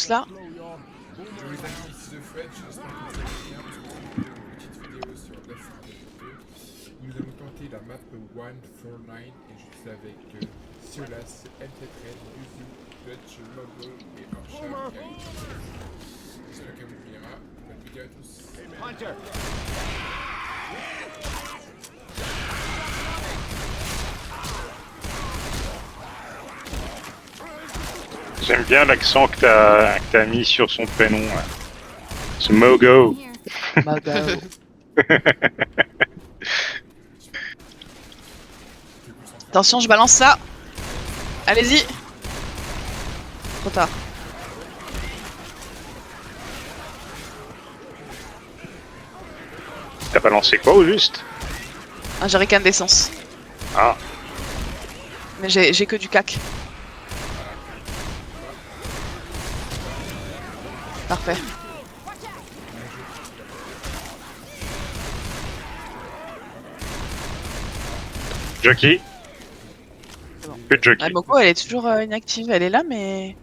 tous là. Je les amis ici de Fred, j'espère que vous allez bien. Pour une petite vidéo sur Left 4 Dead 2. Nous allons tenter la map 149 et je suis avec Siolas, MT13, Yuzu, Dutch, Lobo et Orchard qui arrive. J'espère qu'elle vous plaira. Bonne vidéo à tous. Hunter. J'aime bien l'accent que t'as mis sur son prénom. Là. Ce Mogo. Mogo. Attention, je balance ça. Allez-y. Trop tard. T'as balancé quoi au juste? Un jerrycan d'essence. Ah. Mais j'ai que du cac. Parfait. Jockey. Plus de jockey. Ah, Moko, elle est toujours inactive. Elle est là, mais...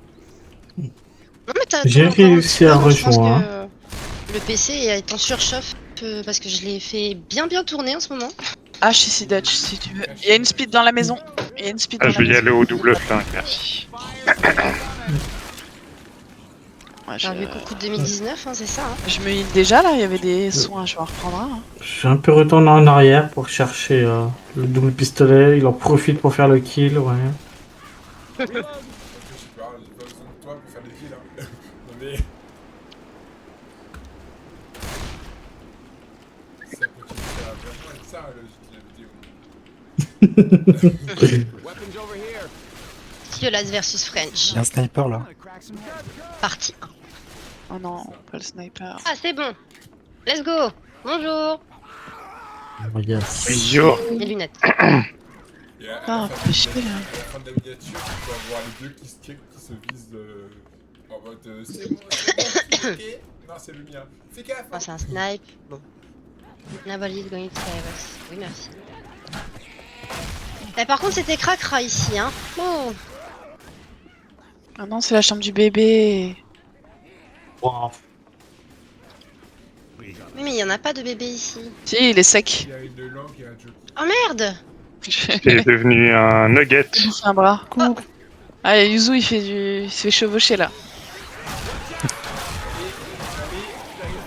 Non, mais J'ai réussi à je pense rejoindre. que le PC est en surchauffe parce que je l'ai fait bien tourner en ce moment. Ah, je suis si Dutch, si tu veux. Il y a une speed dans la maison. Il y a une speed Ah, dans je la vais y maison. aller au double flingue, merci. Ouais, J'ai vu coucou 2019, hein, c'est ça. Hein. je me heal déjà là, il y avait des soins, je vais en reprendre un. Hein. Je suis un peu retourné en arrière pour chercher le double pistolet. Il en profite pour faire le kill, ouais. Je sais pas, j'ai pas besoin de toi pour faire des kills. Hein. Non mais. Ça continue à faire vraiment être ça, la vidéo. Weapons over here. Siolas versus French. Il y a un sniper là. Partie 1. Oh non, pas le sniper. Ah, c'est bon. Let's go. Bonjour. Oh, yes. Yo. Les lunettes. Et à Ah, la fin fais chier, là. à la fin de la miniature, tu peux avoir les deux qui se visent en mode c'est bon, ok. Non, c'est le mien. Fais gaffe. Oh, c'est un snipe. Bon. Nobody is going to save us. Oui, merci. Eh, par contre, c'était cracra ici, hein. Oh. Ah non, c'est la chambre du bébé. Wow. Oui, mais il y en a pas de bébé ici. Si, il est sec. Il y a une langue et un jockey. Oh merde. C'est devenu un nugget. Il fait un bras. Ah, et Yuzu, il se fait chevaucher là.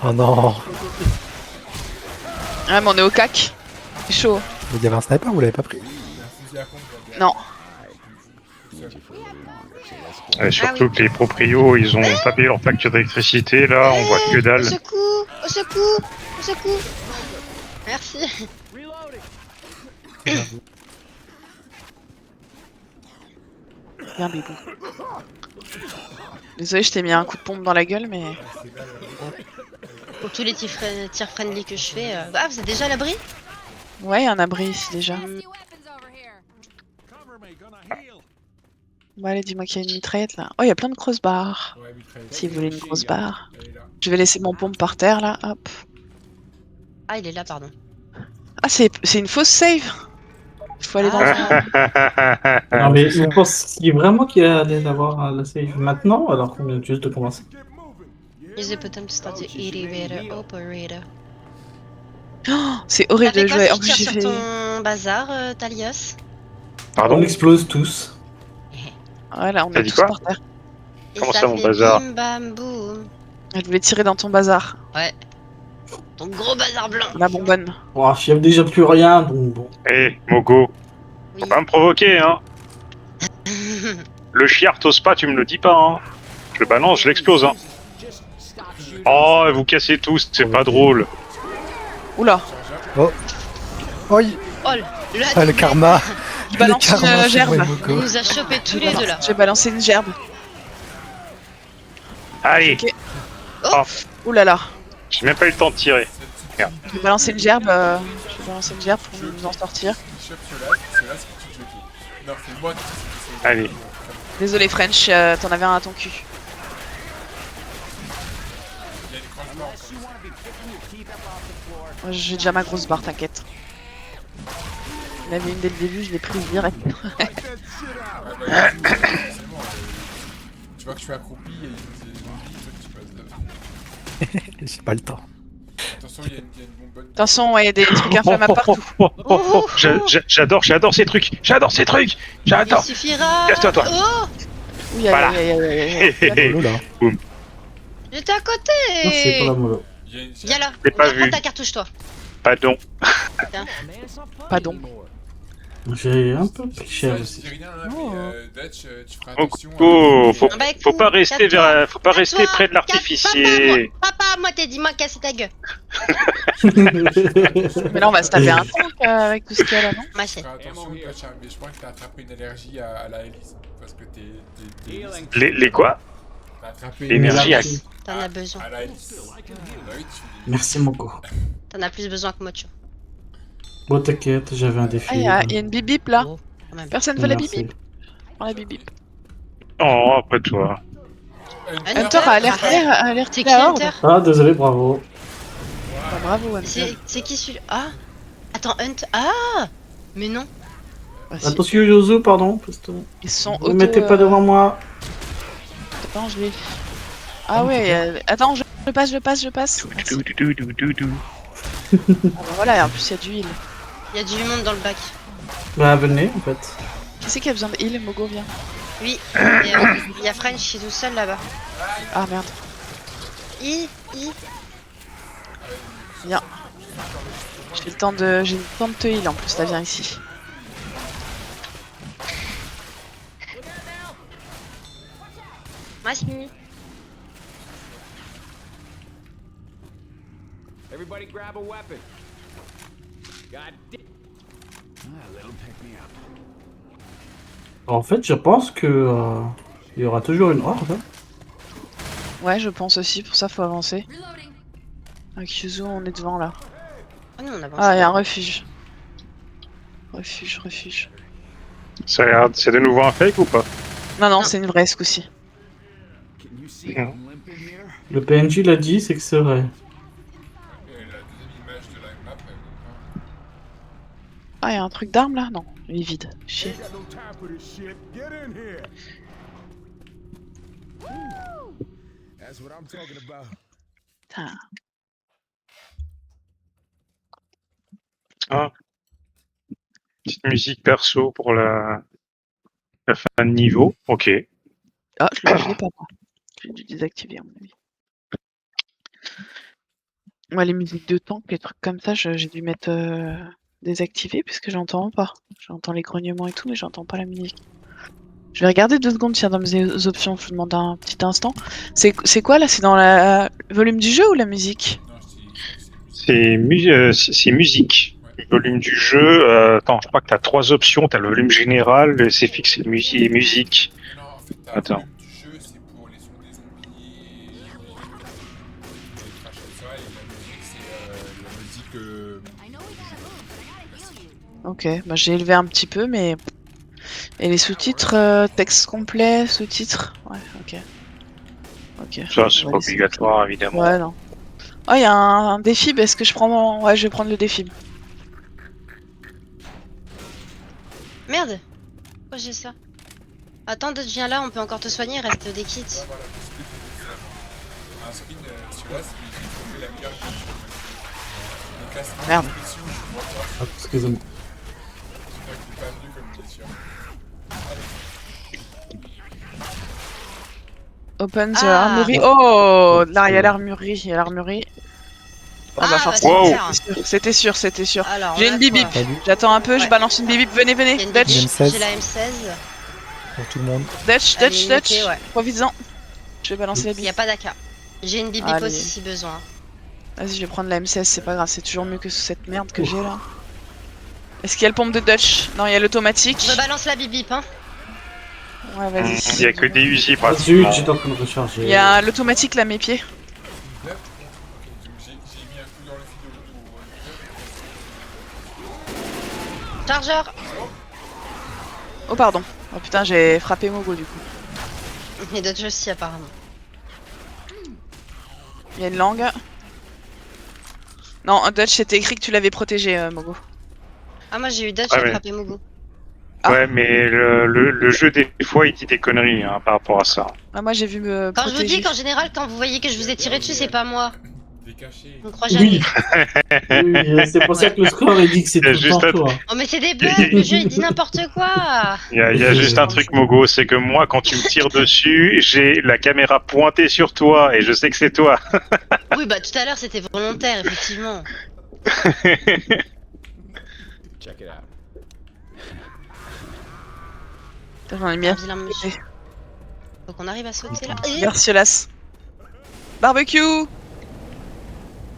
Oh non. Ah, mais on est au cac. C'est chaud. Il y avait un sniper, vous l'avez pas pris? Il y a un fusil à pompe. Non. Et surtout que les proprios, ils ont pas payé leur facture d'électricité, là, on voit que dalle. Au secours. Au secours. Au secours. Merci. Bien, bébou. Désolé, je t'ai mis un coup de pompe dans la gueule, mais... Pour tous les tirs friendly que je fais. Ah, vous êtes déjà à l'abri? Ouais, il y a un abri ici déjà. Bon, allez, dis-moi qu'il y a une mitraillette là. Oh, il y a plein de crossbars. Ouais, mitraillette. Si vous voulez une grosse barre. Elle est là. Je vais laisser mon pompe par terre là, hop. Ah, il est là, pardon. Ah, c'est une fausse save. Il faut aller dans Ah. un... Non, mais vous pensez vraiment qu'il allait avoir la save maintenant alors qu'on vient juste de commencer? Use the button to start the elevator operator. Oh, c'est horrible T'as fait de quoi jouer. si En je plus, tire j'ai sur fait... ton bazar, Talios? On Pardon? explose tous. Voilà, on T'as est dit tous quoi? par terre. Et Comment ça ça, mon fait bazar? bim bam boum. Elle voulait tirer dans ton bazar. Ouais. Ton gros bazar blanc. La bonbonne. Bon, il n'y a déjà plus rien, donc bon. Eh, Mogo, Oui. faut pas me provoquer, hein. Le chiard t'ose pas, tu me le dis pas, hein. Je le balance, je l'explose, hein. Oh, vous cassez tous, c'est pas drôle. Oula, Oh. Oh, il- Oh, le ah, le karma. je balance le karma une sur gerbe. Il Mogo. nous a chopé tous les deux là. J'ai balancé une gerbe. Allez, Ok. Oh. Ouh là là. j'ai même pas eu le temps de tirer. Je vais balancer une gerbe. Je vais balancer une gerbe pour nous en sortir. Il chope cela, c'est qui tue le jockey. Non, c'est moi qui tue. Allez. Désolé French, t'en avais un à ton cul. Il y a des croisements comme ça. Moi, j'ai déjà ma grosse barre, t'inquiète. Il y en avait une dès le début, je l'ai prise direct. Ouais, bah, c'est bon. tu vois que je suis accroupi et il me dit, toi tu passes là. J'ai pas le temps. Attention, il y a une bombe bonne. Attention, ouais, il y a des trucs inflammables partout. J'adore ces trucs. J'adore ces trucs. Il J'adore. suffira. Casse-toi, toi. Oh, Oui, Voilà. Oh là. j'étais à Merci pour la côté. mollo. Il y a une Viens là. J'ai pas Viens prendre vu. ta cartouche, toi. Pardon. Pardon. J'ai un peu pris cher Je aussi. dis rien, hein, Oh. mais Dutch, tu feras Oh, attention. oh, faut, Ah bah, faut pas rester calme-toi, faut pas rester calme-toi, près de l'artificier. Papa, moi t'es dit, moi casser ta gueule. Mais là, on va se taper un tank avec tout ce qu'il y a là, non? Ma Tu chère. feras attention, Dutch, hein, mais je crois que t'as attrapé une allergie à la hélice. Parce que t'es Les quoi? t'as attrapé L'énergie une à- allergie T'en as besoin. à la hélice. Bah oui, Merci Moko. T'en as plus besoin que moi, tu Bon, t'inquiète, j'avais un défi. Ah, il y a une bip-bip là. vois. Quand même. Personne veut la Merci. bip-bip. Prends la bip-bip. Oh, après toi. Hunter a alerté C'est qui la horde. Hunter? Ah, désolé, bravo. Bah, bravo, Hunter. C'est qui celui-là? Ah, attends, Hunter. Ah, mais non. Bah, si. Attention, Yozo, pardon. Ils sont Vous mettez pas devant moi. Attends, je vais. Ah ouais, attends, je passe. Merci. Ah bah voilà, en plus il y a du heal. Il y a du monde dans le bac. Bah, venez, en fait. Qui c'est qui a besoin de heal? Mogo, viens. Oui, et, il y a French qui est tout seul là-bas. Ah merde. Viens. J'ai le temps de te heal en plus, là, viens ici. Merci. Everybody grab a weapon. God damn. En fait, je pense que il y aura toujours une horde. Hein. Ouais, je pense aussi, pour ça faut avancer. Avec Yuzu, on est devant là. Ah non, on avance. Ah, il y a un refuge. Refuge. C'est de nouveau un fake ou pas? Non, Non. c'est une vraie ce coup-ci. Can you see Yeah. I'm limping here? Le PNJ l'a dit, c'est que c'est vrai. La deuxième image de la map, Ah, il y a un truc d'arme là? Non, il est vide. Chier. Ain't got no time for this shit. Get in here. That's what I'm talking about. Putain. Ah. Petite musique perso pour la fin de niveau. Ok. Ah, je l'ai pas moi. J'ai dû désactiver à mon avis. Moi, les musiques de tank, les trucs comme ça, j'ai dû mettre désactiver puisque j'entends pas. J'entends les grognements et tout, mais j'entends pas la musique. Je vais regarder 2 secondes s'il y a dans mes options. Je vous demande un petit instant. C'est quoi là? C'est dans le volume du jeu ou la musique? non, c'est Musique. Le volume du jeu. Attends, je crois que t'as 3 options. T'as le volume général, le CFX et musique. Non, en fait, t'as Attends. le du jeu, c'est pour les sons des zombies et les crash comme ça, et la musique, c'est la musique. Ok, bah j'ai élevé un petit peu, mais... Et les sous-titres, texte complet, sous-titres? Ouais, ok. Ok. Ça, c'est on va pas laisser. obligatoire, évidemment. Ouais, non. Oh, il y a un défi, bah, est-ce que je prends... Ouais, je vais prendre le défi. Merde. Pourquoi j'ai ça? Attends, Dutch, viens là, on peut encore te soigner, il reste des kits. Ouais, voilà, un spin, celui-là, c'est j'ai trouvé la meilleure game. Le classement Merde. des spéciaux, je vois pas. Ah, excusez-moi. J'espère qu'il est pas venu comme blessure. Open the Ah. armory. Oh, là, il y a l'armurerie, Ah, bah bah, forcément, Wow. c'était sûr. Alors, J'ai là, une bibip. quoi. J'attends un peu, je Ouais. balance une bibip. Venez, Il y a une Dutch, bibip, M16. j'ai la M16. Pour tout le monde. Dutch, Allez, notez, ouais. profites-en. Je vais balancer la Il n'y bibip. a pas d'AK. J'ai une bibip Allez. aussi si besoin. Vas-y, je vais prendre la M16, c'est pas grave, c'est toujours mieux que cette merde que j'ai là. Est-ce qu'il y a le pompe de Dutch? Non, il y a l'automatique. Je me balance la bibip, hein. Ouais, vas-y. Il y a que des Uzi, Ah, zut, pratiquement. j'étais en train de recharger. Il y a l'automatique là, à mes pieds. Ok, donc j'ai mis un coup dans le fil de Chargeur. Oh, pardon. Oh putain, j'ai frappé Mogo du coup. Et Dutch aussi, apparemment. Il y a une langue. Non, Dutch, c'était écrit que tu l'avais protégé, Mogo. Ah, moi j'ai eu Dutch Ah qui a ouais. frappé Mogo. Ah. Ouais, mais le jeu, des fois, il dit des conneries hein, par rapport à ça. Ah, moi j'ai vu me Quand je vous protéger. dis qu'en général, quand vous voyez que je vous ai tiré dessus, c'est pas moi. T'es caché. On ne croit jamais. Oui, c'est pour ça que le score il dit que c'est Il y a tout le juste temps un- toi. Oh, mais c'est des bugs, le jeu il dit n'importe quoi. Il y a juste un truc, Mogo, c'est que moi, quand tu me tires dessus, j'ai la caméra pointée sur toi et je sais que c'est toi. Oui, bah tout à l'heure c'était volontaire, effectivement. Check it out. Putain, j'en ai mis Un un. vilain monsieur. Faut qu'on arrive à sauter là. Eh, Garciolas. Barbecue.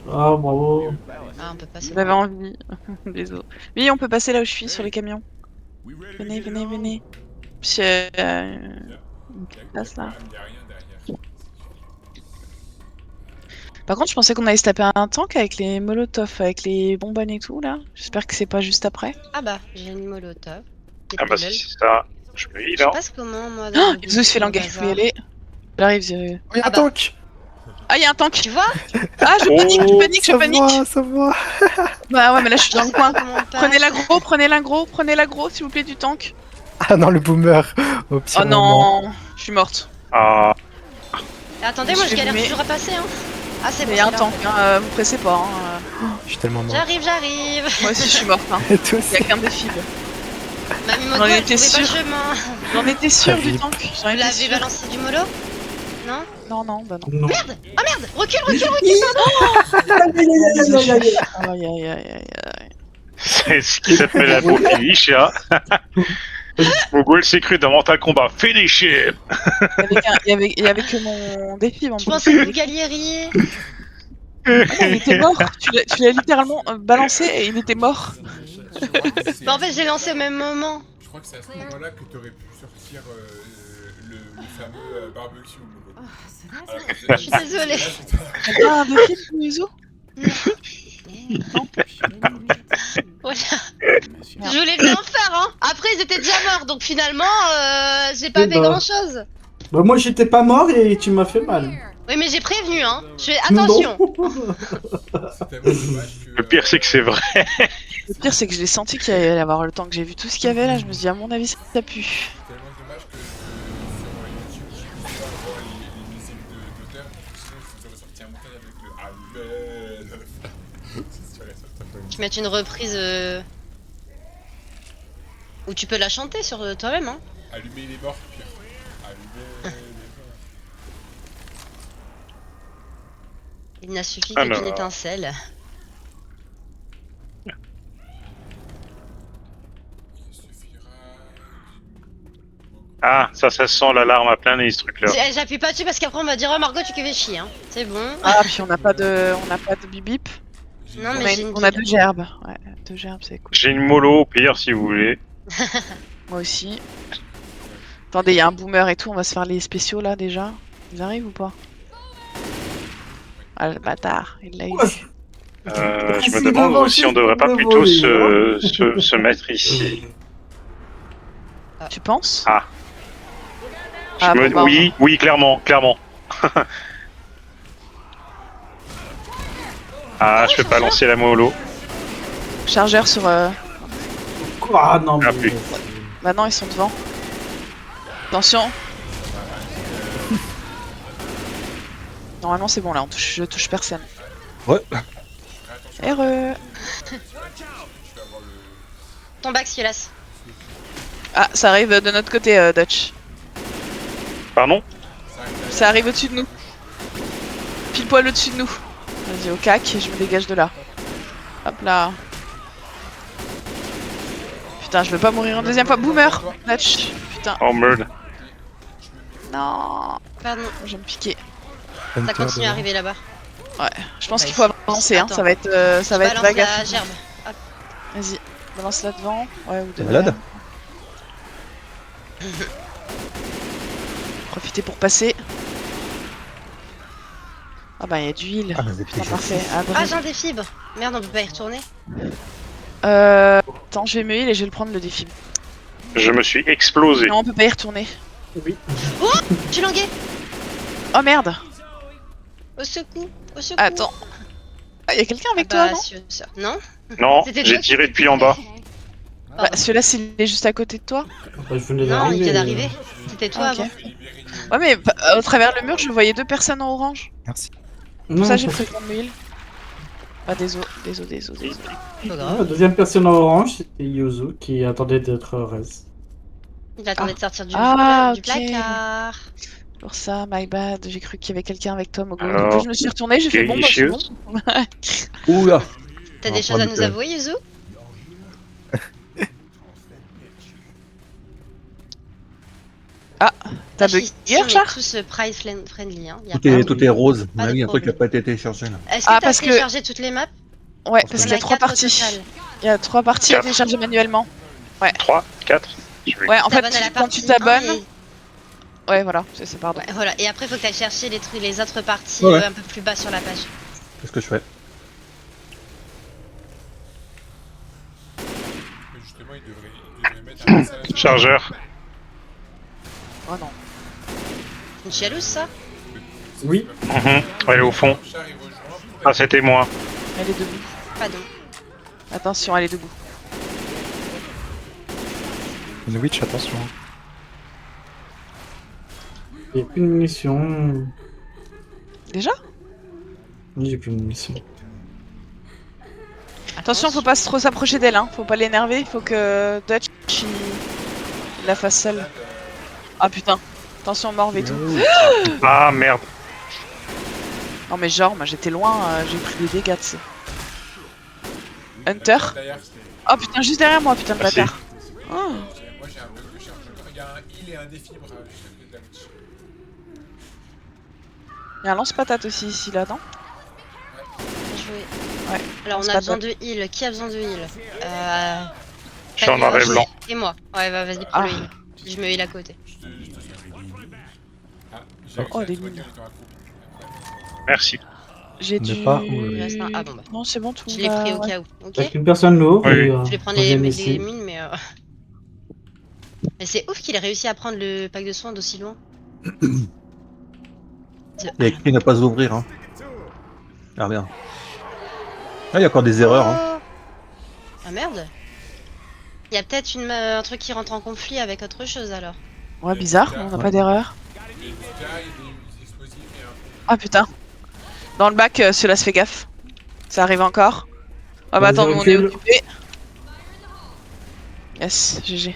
Ah, bravo. Ah, on peut passer. J'avais envie. Désolé. Oui, on peut passer là où je suis, sur les camions. Venez, venez, venez. Puis, une petite place là. Il y a rien derrière. Par contre, je pensais qu'on allait se taper un tank avec les molotovs, avec les bonbonnes et tout là. J'espère que c'est pas juste après. Ah bah, j'ai une molotov. Des Ah bah pellets. si c'est ça, je me dis Je là. passe comment moi Oh, le Izu se fait dans le languer, faut y bazar. aller. J'arrive, Ziré. Oh, y'a Ah un bah. tank. Ah, y'a un tank. Tu vois? Ah, je panique, je Oh, panique, je Ça panique. va, ça va. Bah ouais, mais là je suis dans le coin. Comment on passe Prenez l'agro, prenez l'agro, prenez l'agro, s'il vous plaît, du tank. Ah non, le boomer. Au pire Oh moment. non, je suis morte. Ah, Attendez, moi Je je vais galère vous toujours à passer hein. Ah c'est bon. Mais y'a un c'est là. tank, vous pressez pas. Hein. Je suis tellement mort. J'arrive, j'arrive. Moi aussi je suis morte. Hein. Et toi Y'a aussi. qu'un défi. Mamie J'en Mogo, elle étais trouvait pas le sûre. chemin. J'en étais sûre Ah, du oui. tank. J'en Vous étais l'avez sûre. balancé du mollo? Non? Non, non, bah non. Non. Merde! Oh merde! Recule, recule, recule! Aïe aïe aïe aïe aïe. c'est ce qui s'appelle un beau finish, hein. Mogo, il s'est cru dans Mortal Kombat. Finish him. Il y avait que mon défi en Je plus. pensais que vous galériez. Ah non, il était mort. Tu l'as littéralement balancé et il était mort. Bah en fait, j'ai lancé au même moment. Je crois que c'est à ce moment-là que t'aurais pu sortir le fameux barbecue. Je suis désolée. T'as pas un défi, Mizu? Voilà. Je voulais bien faire, hein. Après, ils étaient déjà morts, donc finalement, j'ai pas Eh fait bah. grand chose. Bah, moi j'étais pas mort et tu m'as fait mal. Oui, mais j'ai prévenu, hein. Je fais attention. Non. C'est tellement dommage que. Le pire, c'est que c'est vrai. Le pire, c'est que je l'ai senti qu'il allait y avoir le temps que j'ai vu tout ce qu'il y avait là. Je me suis dit, à mon avis, ça pue. C'est tellement dommage que sur YouTube, je puisse pas avoir les musiques d'auteur. Sinon, je vous aurais sorti un montage avec le Amen. C'est sûr et certain. Tu mets une reprise où tu peux la chanter sur toi-même, hein. Allumer les morts, pire. Allumer les morts. Il n'a suffi Alors. qu'une étincelle. Il suffira. Ah, ça sent l'alarme à plein nez, ce truc-là. J'appuie pas dessus parce qu'après on va dire oh Margot tu fais chier, hein. C'est bon. Ah, puis on n'a pas de bip-bip. Non On mais a, j'ai une on a bille. 2 gerbes. Ouais, 2 gerbes, c'est cool. J'ai une mollo, au pire, si vous voulez. Moi aussi. Attendez, il y a un boomer et tout. On va se faire les spéciaux là déjà. Ils arrivent ou pas? Ah, le bâtard, il l'a eu. Je me demande si on devrait pas plutôt se mettre ici. Tu penses? Ah. Ah, bon, bah, Oui, oui, clairement, clairement. Ah, je peux pas lancer la mollo. Chargeur sur. Ah non, Ah, mais. plus. Bah non, ils sont devant. Attention. Normalement c'est bon là, je touche personne. Ouais. RE. Ton bac Siolas. Ah, ça arrive de notre côté, Dutch. Pardon? Ça arrive au-dessus de nous. Pile poil au-dessus de nous. Vas-y, au cac, je me dégage de là. Hop là. Putain, je veux pas mourir une deuxième fois. Boomer! Dutch. Putain. Oh merde. Non. Pardon, Je vais me piquer. ça Hunter continue à devant. arriver là-bas. Ouais. Je pense Ouais, qu'il faut avancer, hein. attends. Ça va être, ça va être Balance vague à la fond. gerbe. Vas-y. Balance là devant. Ouais, ou T'es devant. malade? Profitez pour passer. Ah bah, il y a du heal. Ah, mais Putain, t'es parfait. Ah, Ah bref. j'ai un défibre. Merde on peut pas y retourner. Attends, je vais me heal et je vais le prendre le défi. Je me suis explosé. Non, on peut pas y retourner. Oui. Tu languais. Oh merde! Au secours. Au secours. Attends. Ah, y a quelqu'un avec Ah bah, toi, non? Non. Non, C'était j'ai toi qui tiré étais depuis en bas. Bah, celui-là, s'il est juste à côté de toi. Bah, je venais Non, il d'arriver. vient d'arriver. C'était toi Ah, ok. avant. Ouais, mais au travers le mur, je voyais 2 personnes en orange. Merci. Pour Non, ça, j'ai parce- pris ton huile. Ah, désolé. Pas La grave. deuxième personne en orange, c'était Yuzu qui attendait d'être res. Il attendait Ah. de sortir du, Ah, du ok. placard. Pour ça, my bad. J'ai cru qu'il y avait quelqu'un avec toi, Mogo. Du coup, Alors, je me suis retournée, j'ai fait bon, bah, c'est bon. issues. Oula. T'as On des va choses à prendre nous le- avouer, Yuzu? T'as Sache bugué, qu'ici, on est Char? tous price friendly. Hein. Y a Tout est rose. Pas On a de mis un truc qui problème. n'a pas été téléchargé là. Est-ce que Ah, t'as parce que- téléchargé toutes les maps? Ouais, On parce On qu'il y a a 3 4 au parties. total. Il y a 3 parties à 4. télécharger manuellement. 3, 4. Ouais, en fait, T'abonnes à la quand tu partie 1 t'abonnes. et- Ouais, voilà, c'est pardon. Ouais, voilà. Et après, faut que t'ailles chercher les autres parties Ouais. un peu plus bas sur la page. C'est ce que je fais. Mais justement, il devrait mettre un message. Chargeur. Oh non. Une jalouse, ça? Oui. Elle est au fond. Char, il rejoint. Ah, c'était moi. Elle est debout. Pardon. Attention, elle est debout. Une witch, attention. J'ai plus de munitions. Déjà? Oui, j'ai plus de munitions. Attention, faut pas trop s'approcher d'elle, hein. Faut pas l'énerver, faut que Dutch il la fasse seule. Ah putain. Attention, morve et tout. Ah, merde. Non mais genre, moi j'étais loin, j'ai pris des dégâts, tu sais. Hunter. Derrière, Oh putain, juste derrière moi, putain de Merci. bâtard. Oh. moi j'ai un bloc de chargeur. Il y a un heal et un défibre à chaque de la witch. Il y a un lance-patate aussi ici, là, non? Bien joué. Ouais. Alors, on C'est a pas besoin de heal. Qui a besoin de heal? Je suis en noir et Fabien blanc. Et moi. Ouais, bah vas-y, prends Ah. le heal. Je me heal à côté. Ah, j'ai Oh, accès à des soigner mines. en étant accro. Merci. J'ai On dû... n'est pas où, Il reste un. Ah bon, bah. Non, c'est bon, tout Je l'ai va- pris au ouais. cas où. Ok? Avec une personne lourde. Oui. et, Je vais prendre les troisième ici. mines, mais. Mais c'est ouf qu'il ait réussi à prendre le pack de soins d'aussi loin. Il y a écrit ne pas ouvrir. Hein. Ah bien. Ah, il y a encore des erreurs. Hein. Ah merde! Il y a peut-être un truc qui rentre en conflit avec autre chose alors. Ouais, bizarre, on n'a pas d'erreur. Il y a des explosifs et un. Ah putain. Dans le bac, cela se fait gaffe. Ça arrive encore. Ah bah Vas-y, attends, nous on est recule. occupé. Yes, GG.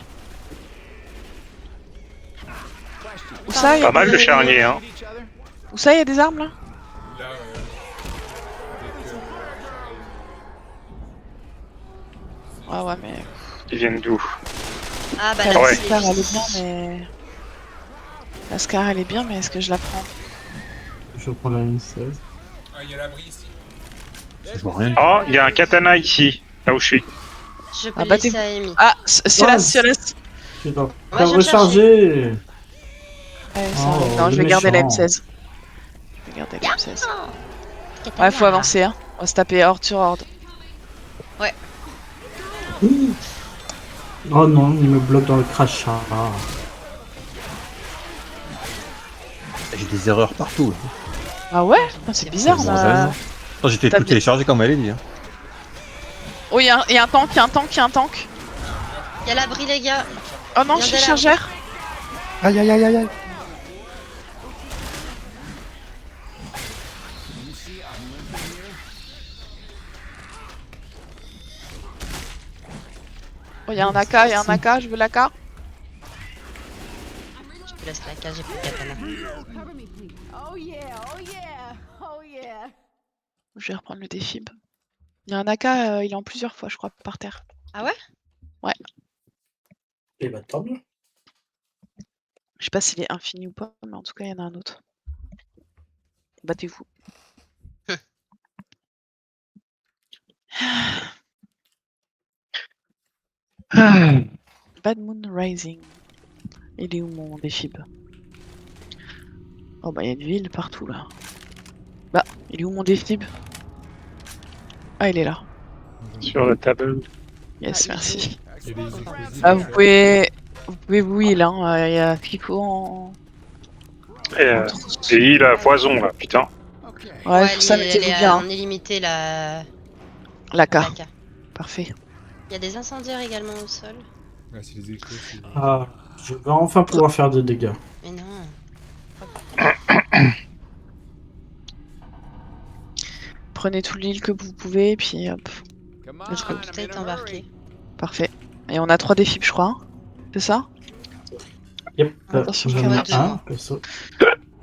Où ça, y a Pas mal des- le charnier, hein. Où ça, il y a des armes là? Là, dès que Ouais, ouais, mais. Ils viennent d'où? Ah bah La là, ouais. c'est Scar, elle est bien, mais. La Scar, elle est bien, mais est-ce que je la prends? Je prends la M16. Ah, il y a l'abri ici. Je vois rien. Oh, il y a un katana ici, là où je suis. Je peux Ah, le bah, laisser t'es- à Amy. Ah, Ciolas, Oh, Ciolas. Je dois Moi, je viens de recharger. Ouais, ça Oh, arrive. Non, le je vais garder la méchant. M16. Je vais garder la M16. Ouais, faut avancer, hein. On va se taper horde sur horde. Oh non, il me bloque dans le crachat. Ah. J'ai des erreurs partout. Ah ouais? Putain, c'est bizarre, on a... Oh, j'étais T'as tout bien- téléchargé comme elle est dit. Hein. Oh, il y a un tank, il y a un tank, il y a un tank. Il y a l'abri, les gars. Oh non, Viens je suis de là. chargeur. Aïe aïe aïe aïe aïe. Oh, il y a un AK, il y a un AK, je veux l'AK. Je te laisse la cage, j'ai plus de katana. Cover me, please. Oh yeah, oh yeah, oh yeah. Je vais reprendre le défib. Il y a un AK, il est en plusieurs fois, je crois, par terre. Ah ouais? Et bah tant mieux. Je sais pas s'il est infini ou pas, mais en tout cas, il y en a un autre. Battez-vous. Bad Moon Rising. Il est où mon défib? Oh bah il y a une ville partout là. Bah, il est où mon défib? Ah, il est là. Sur la table. Yes, Ah, merci. Il y a des explosifs. Ah, vous pouvez vous heal, hein. Il y a Pico en... Et il a poison là, putain. Ouais, pour ça, elle mettez-vous est bien. on est limité la L'AK. la K. Parfait. Il y a des incendiaires également au sol. Ah, c'est les explosifs. Ah, je vais enfin pouvoir faire des dégâts. Mais non. Prenez tout l'île que vous pouvez, et puis hop, Come Let's go. on, Tout I'm a in été a embarqué. hurry. parfait. Et on a 3 défis, je crois. Hein. C'est ça? Yep. Attention, J'en caméra. ai un, perso.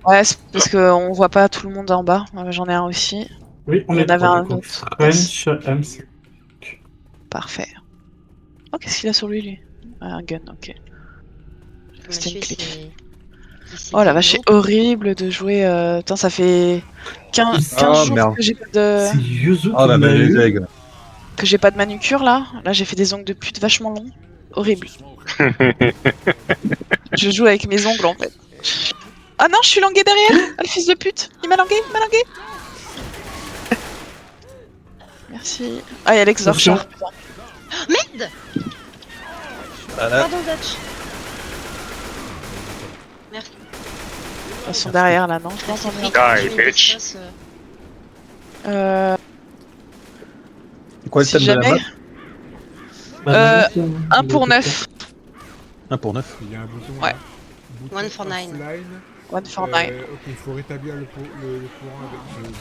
Ouais, c'est parce qu'on voit pas tout le monde en bas. J'en ai un aussi. Oui, on Il y est en avait trois, un du coup. autre. French MC. Parfait. Oh, qu'est-ce qu'il a sur lui Un gun, ok. C'était une Monsieur, clé. c'est Oh la vache, dope. c'est horrible de jouer. Attends, ça fait 15 Ah, jours merde. que j'ai pas de. C'est Yuzu Ah qui la l'a belle eu. aigles. Que j'ai pas de manucure là. Là, j'ai fait des ongles de pute vachement longs. Horrible. Je joue avec mes ongles en fait. Ah non, je suis langué derrière. Ah le fils de pute. Il m'a langué, il m'a langué. Merci. Ah, il y a l'exorchar. Attention. Merde. Voilà. Pardon, Dutch. Merci. Ils sont derrière là, non? Je pense en Pris merde. que Die, j'ai mis des bitch. sauces, C'est quoi le Si thème de la jamais. map? Bah, non, 1 pour 9. 1 pour 9. Il y a un bouton Ouais. là. Bouton One for nine. offline. 1 for 9. Ok, il faut rétablir le courant avec.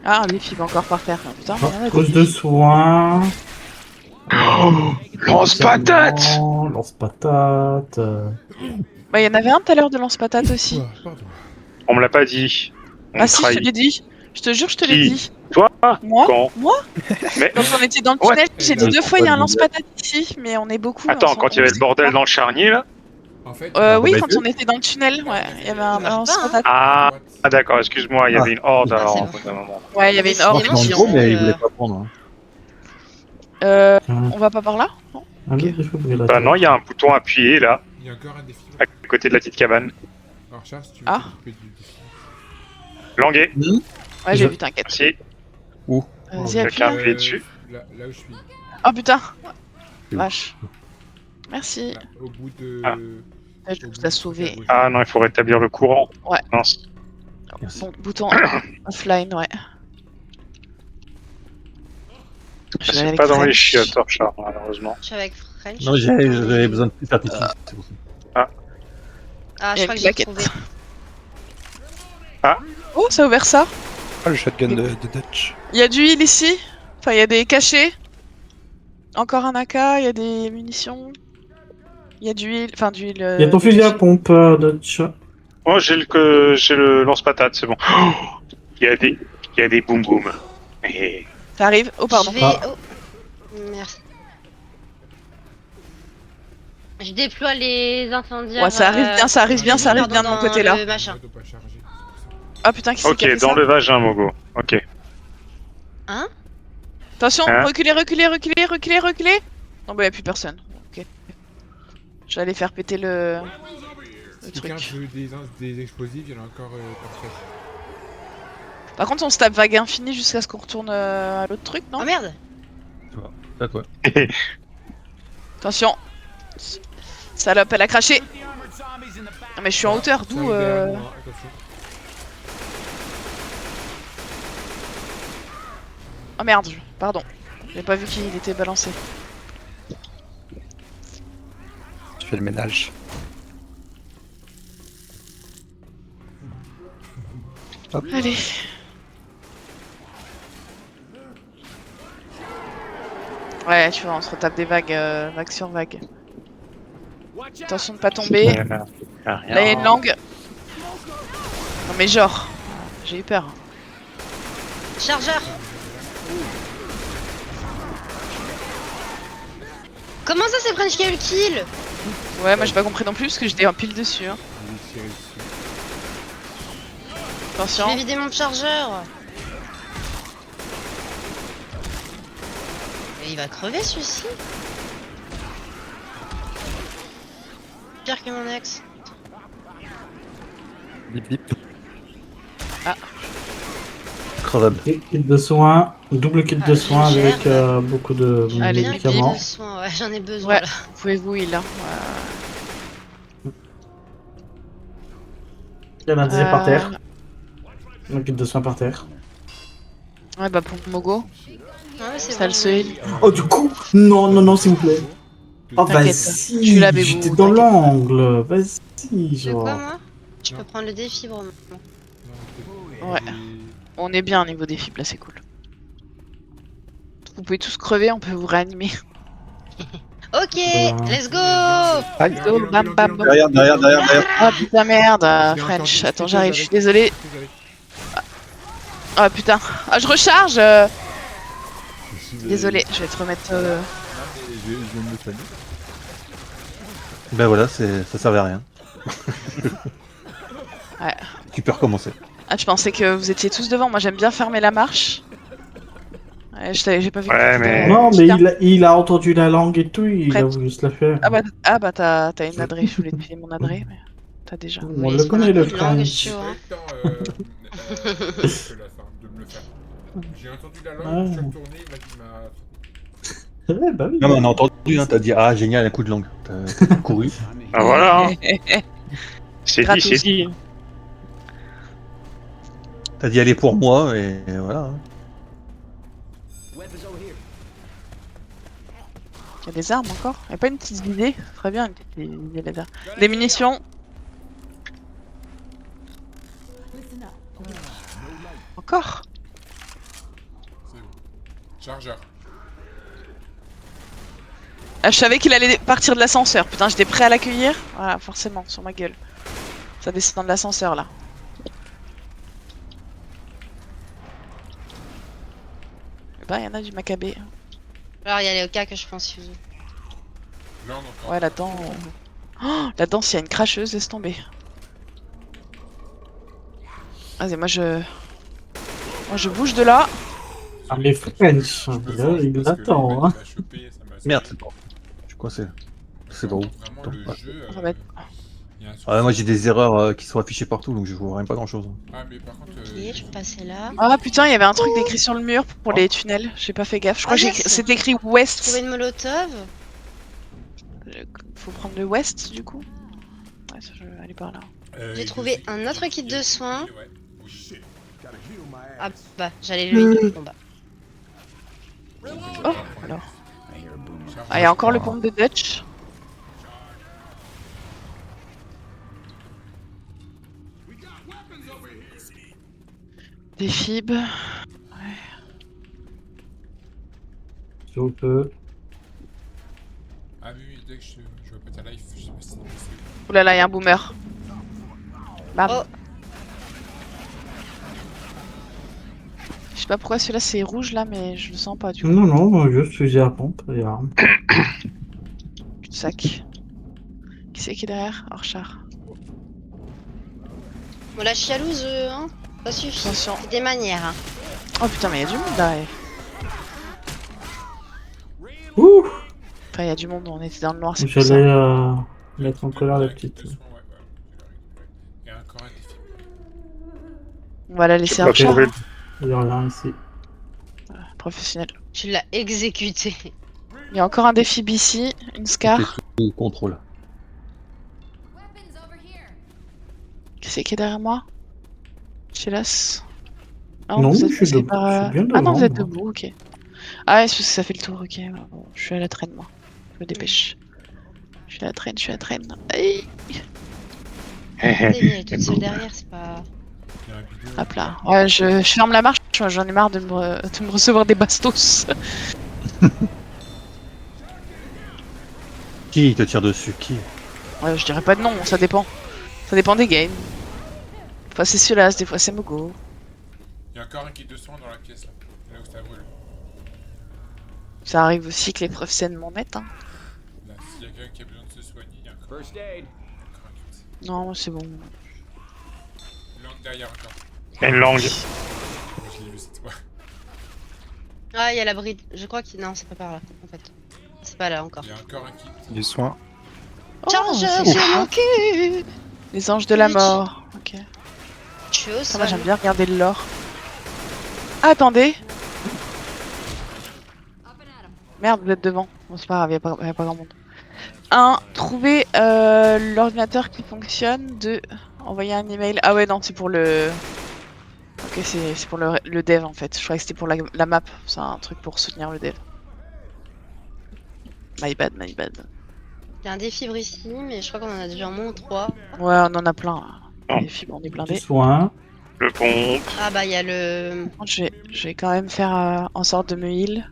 Ah, un défi va encore par terre. Putain, mais il y en a des Cause de défis. soins. Lance-patate. Lance-patate. Bah, il y en avait un tout à l'heure de lance-patate aussi. Ouah, pardon. On me l'a pas dit. On Ah si, je te trahit. l'ai dit. Je te jure, je te l'ai Qui dit. Toi Moi Quand Moi Mais Quand on était dans le What tunnel, j'ai dit Non, 2 fois il y a un pas de lance-patate ici, mais on est beaucoup. attends, on quand il y avait le bordel dans le charnier là. En fait, Oui, bah, quand deux. on était dans le tunnel, ouais, il y avait un Ça marche pas, lance-patate. Ah, d'accord, excuse-moi, il y avait une horde Ah, alors c'est en bon. bout d'un moment. Ouais, il y avait une horde. Décidément, En si gros, on mais veut, il voulait pas prendre. Hein. Tiens, On va pas par là Non. un Ok. autre défibrillateur. Bah non, il y a un bouton appuyé là, il y a encore un défi. à côté de la petite cabane. Alors, Charles, si tu veux Ah. t'occuper du défi. Langué, Ouais, j'ai vu, t'inquiète. merci. Vas-y, appuie. Quelqu'un là. appuie dessus. Là où je suis. Oh putain où Vache. Merci. Là, au bout de. Ah. Je vous ai sauvé. Ah non, il faut rétablir le courant. Ouais. Mince. Bon, bouton offline, ouais. Je vais C'est avec pas dans les French. chiottes, Torchard, malheureusement. je suis avec French. Non, j'avais besoin de plus d'artifice. c'est pour ça. Ah, Il y je a crois une que j'ai plaquette. trouvé. Oh, ça a ouvert ça. Ah, le shotgun de Dutch. Il y a du heal ici. Enfin, il y a des cachets. Encore un AK, il y a des munitions. Il y a du heal. Enfin, du heal. Il y a ton des fusil à cachets. pompe, Dutch. Oh, j'ai le lance-patate, c'est bon. Oh, il y a des boum boum. Et Ça arrive. Oh, pardon. Je vais... Ah. Oh. Merci. Je déploie les incendiaires. Ouais, ça arrive bien, ça arrive bien, ça arrive bien de mon côté là. Le machin. Ne pas charger. Ah putain, qui c'est qui a ok, fait dans ça le vagin, Mogo. Ok. Attention, Hein reculez, reculez, reculez, reculez, reculez. Non, bah, y a plus personne. Ok. J'allais faire péter le Si truc. quelqu'un veut des explosifs, il y en a encore parfait. Par contre, on se tape vague infinie jusqu'à ce qu'on retourne à l'autre truc, non Oh merde. Ça, quoi. Attention. Salope, elle a craché. Non, mais je suis en hauteur, Ça d'où arrive derrière moi, attention. Oh merde, pardon. J'ai pas vu qu'il était balancé. Je fais le ménage. Allez. Ouais, tu vois, on se retape des vagues, vague sur vague. Attention de pas tomber. Là, il y a une langue. Non, mais genre. J'ai eu peur. Chargeur. Comment ça, c'est French qui a eu le kill? Ouais, moi j'ai pas compris non plus parce que j'étais en pile dessus. Hein. Je vais tirer dessus. Je Attention. vais vider mon chargeur. Et il va crever celui-ci. Pire que mon ex. Bip bip. Crevable. Et kit de soins, double kit de Ah, soins je avec gère. beaucoup de Allez, Bien médicaments. de soins, ouais, j'en ai besoin Ouais. là. Vous pouvez vous heal. Hein. Il y en a un deuxième par terre. Euh, Un kit de soins par terre. Ouais, bah pour Mogo, Ah ouais, c'est ça bon. le heal. Oh, du coup, non, non, non, s'il vous plaît. Oh, T'inquiète, vas-y, je suis là, Bébou, j'étais dans t'inquiète. l'angle. Vas-y, De quoi, genre. moi? Je Non. peux prendre le défibre maintenant. Ouais. On est bien au niveau des fibres, là, c'est cool. Vous pouvez tous crever, on peut vous réanimer. Ok, let's go. Aïe. Go, bam, bam, bam. Derrière. Oh putain, merde, Je l'ai French. entendu, Attends, je j'arrive, je suis désolé. désolé. Oh putain. Ah, je recharge. Désolé, je vais te remettre. Je viens de me soigner. Ben voilà, ça servait à rien. Ouais. Tu peux recommencer. Ah, je pensais que vous étiez tous devant. Moi, j'aime bien fermer la marche. Ouais, j'ai pas vu. Ouais, que mais- Non, mais Putain. il a entendu la langue et tout, il a Prête. voulu se la faire. Ah bah t'as une adresse. Je voulais te filer mon adresse, mais t'as déjà. Vous On voulez le se faire un connaît, coup le de langue, French. chaud, hein. Pas eu le temps de me le faire. J'ai entendu la langue, je suis retourné, il m'a Ouais, bah oui. Non, mais on a entendu, hein, t'as dit ah génial, un coup de langue. T'as couru. Ah voilà, hein. C'est dit, c'est Gratos. dit. T'as dit allez pour moi et voilà. hein. Il y a des armes encore. Il y a pas une petite idée. Très bien, une petite idée là-dedans. Des munitions. Listen up. Encore. C'est bon. Chargeur. Ah, je savais qu'il allait partir de l'ascenseur. Putain, j'étais prêt à l'accueillir. Voilà, forcément, sur ma gueule. Ça descend de l'ascenseur là. Bah, il y en a du Maccabée. Alors, il y a les Oka que je pense, Yuzu. Là, on entend. Ouais, là-dedans. Oh, là-dedans, s'il y a une cracheuse, laisse tomber. Vas-y, moi je bouge de là. Ah, mais French, Je me là, venge il parce que l'attend, le hein. mec m'a chopé, ça m'a Merde, saoulé. Je suis coincé. C'est bon. Vraiment, Attends, le ouais. jeu. On va mettre- Il y a un Ah, moi souci. j'ai des erreurs qui sont affichées partout donc je vois rien pas grand chose. Ah, mais par contre. Ok, je peux passer là. Ah putain, il y avait un truc décrit sur le mur pour les tunnels. J'ai pas fait gaffe. Je crois Ah, que yes. c'est écrit West. Trouver une molotov. Faut prendre le West du coup. Ouais, ça, je vais aller par là. J'ai trouvé un autre kit de soins. Ouais. Oui. Ah bah, j'allais le heal. Bon bah. Oh, alors. Ah, il y a encore le pompe de Dutch. Des fibres. Si on peut. Ah, oui, dès que je vois pas ta life, je sais pas si c'est. Ouh là là, il y a un boomer. Bam. Oh. Je sais pas pourquoi celui-là c'est rouge là, mais je le sens pas du coup. Non, non, moi, juste fusil à pompe et arme. Sac. Qui c'est qui est derrière? Orchard. Bon, la chialouse, hein. Ça suffit. Attention. C'est des manières, hein. Oh putain, mais il y a du monde là. Ouh! Enfin, il y a du monde, on était dans le noir, c'est pour J'allais ça. mettre en colère la petite. Ouais, ouais, il y a encore un défi. On va la laisser Pas Orchard. trouvé. Il y a rien ici. Professionnel. Tu l'as exécuté. Il y a encore un défi ici, une Scar. Tout contrôle. Qui c'est qui est derrière moi? Chelas. Non, vous êtes je suis passé debout, par, je suis bien Ah non, vous devant, êtes moi. debout, ok. Ah ouais, c'est parce que ça fait le tour, ok. Bon, je suis à la traîne, moi. Je me dépêche. Je suis à la traîne, je suis à la traîne. Aïe. Elle est toute seule derrière, c'est pas. Il y a un bidon. Hop là. Ouais, je ferme la marche, j'en ai marre de me recevoir des bastos. Qui te tire dessus? Qui? Ouais, je dirais pas de nom, ça dépend. Ça dépend des games. Des fois c'est Silas, des fois c'est Mogo. Il y a encore un kit de soins dans la pièce là. Là où ça brûle. Ça arrive aussi que l'épreuve scène m'en mette, hein. Là, s'il y a quelqu'un qui a besoin de se soigner, il y a encore First aid. un kit. Non, c'est bon. Langue derrière encore. Il y a une langue. Moi, je l'ai vu cette fois. Ah, il y a la bride. Je crois qu'il. Non, c'est pas par là, en fait. C'est pas là encore. Il y a encore un kit. Du soin. Chargeur c'est sur bon. mon cul. Les anges de la mort. Ok. Je suis au Ça va, sol. j'aime bien regarder le lore. Ah, attendez. Merde, vous êtes devant. Bon, c'est pas grave, y a pas grand monde. 1. Trouver l'ordinateur qui fonctionne. 2. Envoyer un email. Ah ouais, non, c'est pour le... Ok, c'est pour le dev en fait. Je croyais que c'était pour la map. C'est un truc pour soutenir le dev. My bad, my bad. Il y a un défibre ici, mais je crois qu'on en a déjà au moins 3. Ouais, on en a plein. Oh. Les fibres, on est Du blindés. soin. Le pompe. Ah bah il y a le... Je vais quand même faire en sorte de me heal.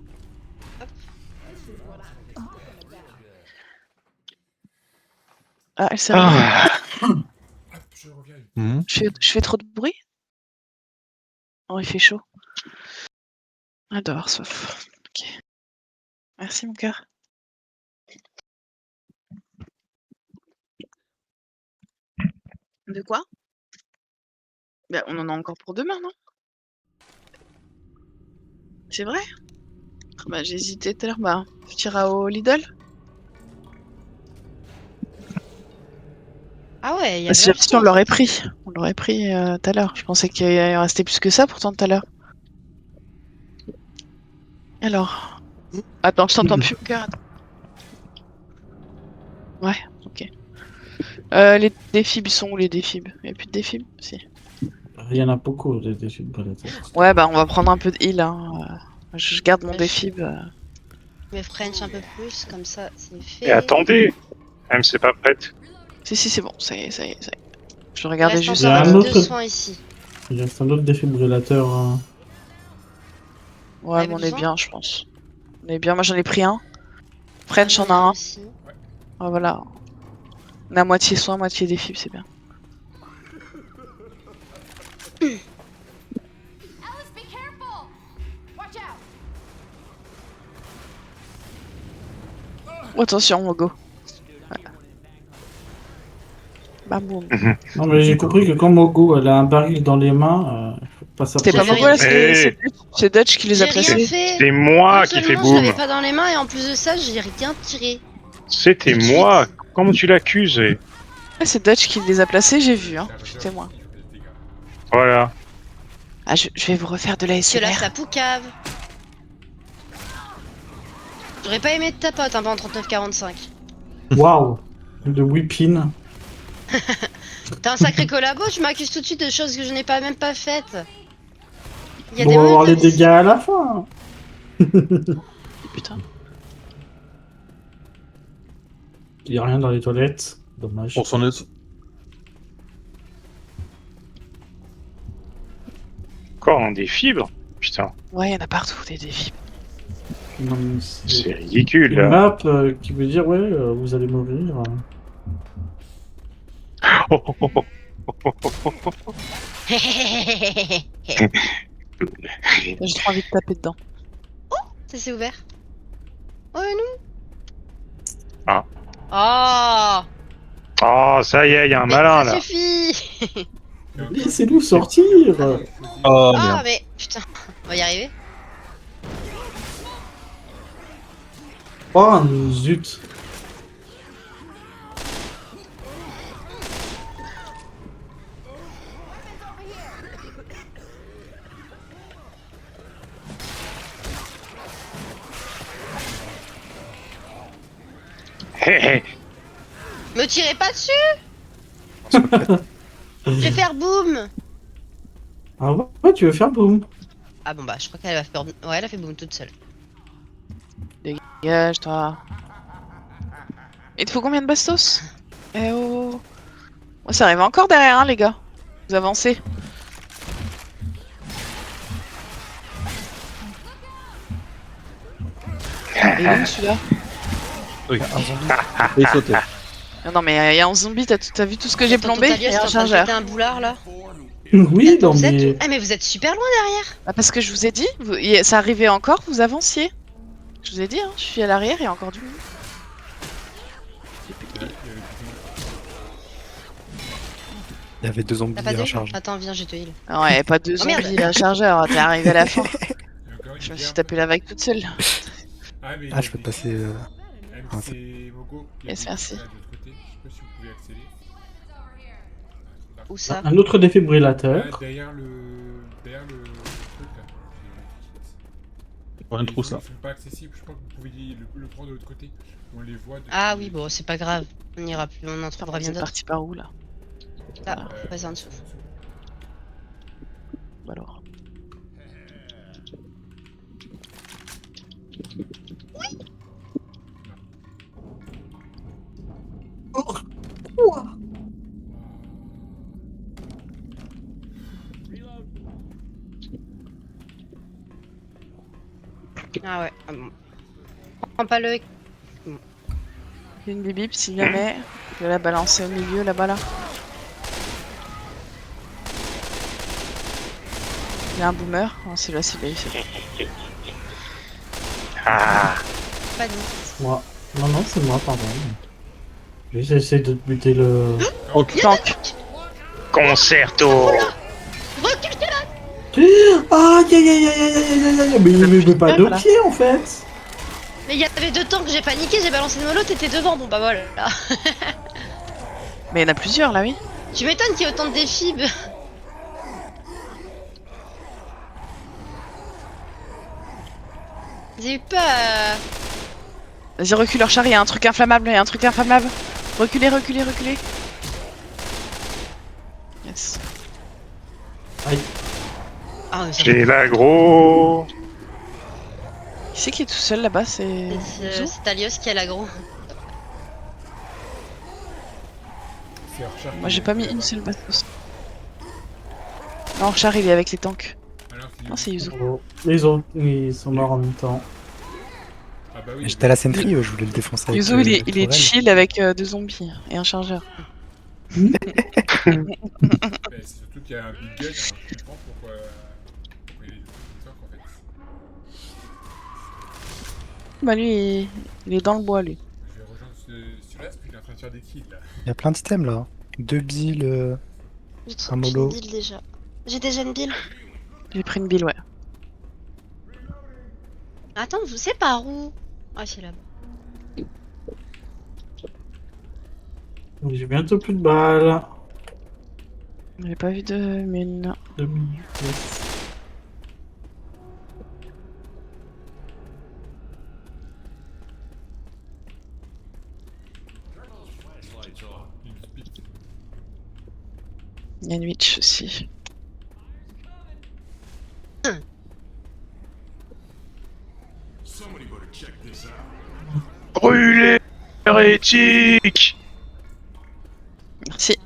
Ah, elle s'est réveillée. Ah. Hop, je reviens. Je fais trop de bruit? Oh, il fait chaud. Ah, d'avoir soif. Ok. Merci, mon cœur. De quoi? Bah, on en a encore pour demain, non? C'est vrai? Bah, j'ai hésité tout à l'heure. Bah, tu iras au Lidl? Ah ouais, il y a Parce que j'ai l'impression vachement, qu'on en l'aurait fait. pris. On l'aurait pris tout à l'heure. Je pensais qu'il en restait plus que ça pourtant tout à l'heure. Alors. Attends, je t'entends plus, mon cœur. Attends. Ouais, ok. Les défibs sont où les défibs? Il n'y a plus de défibs? Si. Il y en a beaucoup des défibrillateurs. Ouais, bah on va prendre un peu de heal. Hein. Je garde mon défib. Je mets French un peu plus, comme ça c'est fait. Et attendez, même c'est pas prête. Si, c'est bon. Ça y est, ça y est, ça y est. Je Il regardais reste juste. Il y a encore un deux autre- soins ici. Il reste un autre défibrillateur. Ouais, Avec mais on est besoin bien, je pense. On est bien. Moi, j'en ai pris un. French en a un. Aussi. Ah, voilà. On a moitié soin, moitié défib, c'est bien. Alice, be careful! Watch out! Oh, attention, Mogo. Ouais. Bam boum. Non, mais j'ai compris que quand Mogo elle a un baril dans les mains, faut pas C'était pas s'approcher. Mogo là, Eh. c'est Dutch qui les a J'ai rien placés. fait. C'est moi Non qui fais seulement je l'avais boum. pas dans les mains et en plus de ça, j'ai rien tiré. C'était Tout de moi. suite. Comment tu l'accuses? Ouais, c'est Dutch qui les a placés, j'ai vu, hein. C'était moi. Voilà. Ah, je vais vous refaire de la Parce que là, SMR. ça poucave. J'aurais pas aimé de ta pote, hein, pas en 39-45. Waouh! De whipping. T'as un sacré collabo, tu m'accuses tout de suite de choses que je n'ai pas même pas faites. Il y a Bon, des on va moments voir les de- dégâts à la fin. Putain. Il y a rien dans les toilettes. Dommage. Pour son nez. Encore dans des fibres. Putain, Ouais, il y en a partout des défis. Non, mais c'est c'est ridicule une là. map qui veut dire, ouais, vous allez mourir. Oh, oh, oh, oh, oh, oh, oh, oh. J'ai trop envie de taper dedans. Ça s'est ouvert. Oh non. Ah. Oh, Oh, ça y est, il y a un mais malin ça là. suffit. Laissez-nous sortir! Oh Ah merde. mais putain, on va y arriver. Oh, zut! Hé hé. Me tirez pas dessus. Je vais faire boum. Ah ouais, tu veux faire boum? Ah bon bah je crois qu'elle va faire... Ouais, elle a fait boum toute seule. Dégage, toi. Il te faut combien de bastos? Eh oh. Ouais, ça arrive encore derrière, hein, les gars. Vous avancez. Il est où celui-là? Oui. Et il sautait. Non, mais il y a un zombie, t'as vu tout ce que j'ai Tonton plombé? Talias, Il y a t'es un en train de chargeur. péter un boulard là. Oui, Attends, non vous êtes mais... où Ah mais vous êtes super loin derrière. Bah, parce que je vous ai dit, ça arrivait encore, vous avanciez. Je vous ai dit, hein, je suis à l'arrière, il y a encore du monde. Il y avait deux zombies T'as pas en de charge. Attends, viens, je te heal. Ah ouais, pas de Oh, merde. zombies, un chargeur, t'es arrivé à la fin. Je me suis tapé la vague toute seule. Ah, je peux passer. C'est Mogo. Il y a Yes, des merci. là, de l'autre côté. Je sais pas si vous pouvez accéder. Où ça Un autre défibrillateur. Derrière le truc là. Pour un trou ça. Ils sont pas accessibles, je crois que vous pouvez le prendre de l'autre côté. On les voit. Ah oui, bon, c'est pas grave. On ira plus, on en trouvera bien C'est d'autres. parti par où là? Ah, passe en dessous. Bah alors. Ah ouais. Ah bon. Prends pas le. Une bibip si jamais. Je vais la balancer au milieu là-bas là. Il y a un boomer. Oh, c'est là, c'est là. Ah, Pas dit. Moi. Non, non, c'est moi, pardon. J'essaie de buter le... Tank. concerto. Recule tes là. Ah, aïe aïe aïe aïe aïe aïe aïe. Mais pas de Voilà. pied en fait. Mais il y avait 2 tanks, j'ai paniqué, j'ai balancé le mollo, t'étais devant. Bon bah voilà. Mais il y en a plusieurs là, oui. Tu m'étonnes qu'il y ait autant de défibs. J'ai eu peur. Vas-y, recule leur char, il y a un truc inflammable, il y a un truc inflammable. Reculez, reculez, reculez. Yes. Ah, mais ça J'ai l'aggro. Qui c'est qui est tout seul là-bas? C'est. c'est Talios qui a l'aggro. C'est Archer qui Moi j'ai est pas mis là-bas. une seule basse. Non, char il est avec les tanks. Alors, Non, c'est Yuzu. Oh, ils sont morts en même temps. Ah bah oui. J'étais à la sentry, je voulais le défoncer avec Yuzu il est tourelle. chill avec 2 zombies et un chargeur. Mais c'est surtout qu'il y a un big gun, alors je comprends pourquoi il est tank en fait. Bah lui il est dans le bois lui. Je vais rejoindre celui-là parce qu'il est en train de faire des kills là. Il y a plein de systèmes là. 2 billes, J'ai Un mollo. une build déjà. J'ai déjà une build. J'ai pris une bille, ouais. Attends, vous c'est par où? Ah, c'est là. J'ai bientôt plus de balles. J'ai pas vu de mine. 2 minutes. Yes. Une speed. Il y a une witch aussi. Brûlé, hérétique. Merci.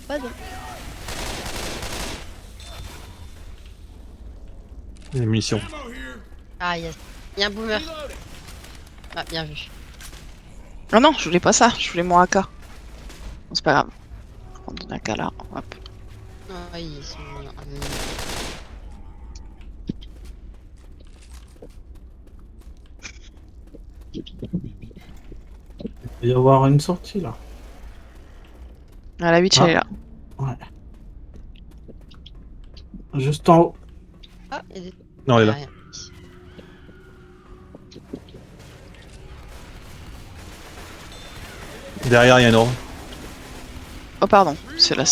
Pas de. Les munitions. Ah, yes. Il y a un boomer. Ah, bien vu. Oh non, je voulais pas ça, je voulais mon AK. Bon, c'est pas grave. Je vais prendre un AK là. Hop. Ah, ils sont. Il va y avoir une sortie là. Ah, la witch Ah. elle est là. Ouais. Juste en haut. Ah, il y a des. Non, elle est là. Rien. Derrière, il y a une orbe. Oh pardon, c'est là.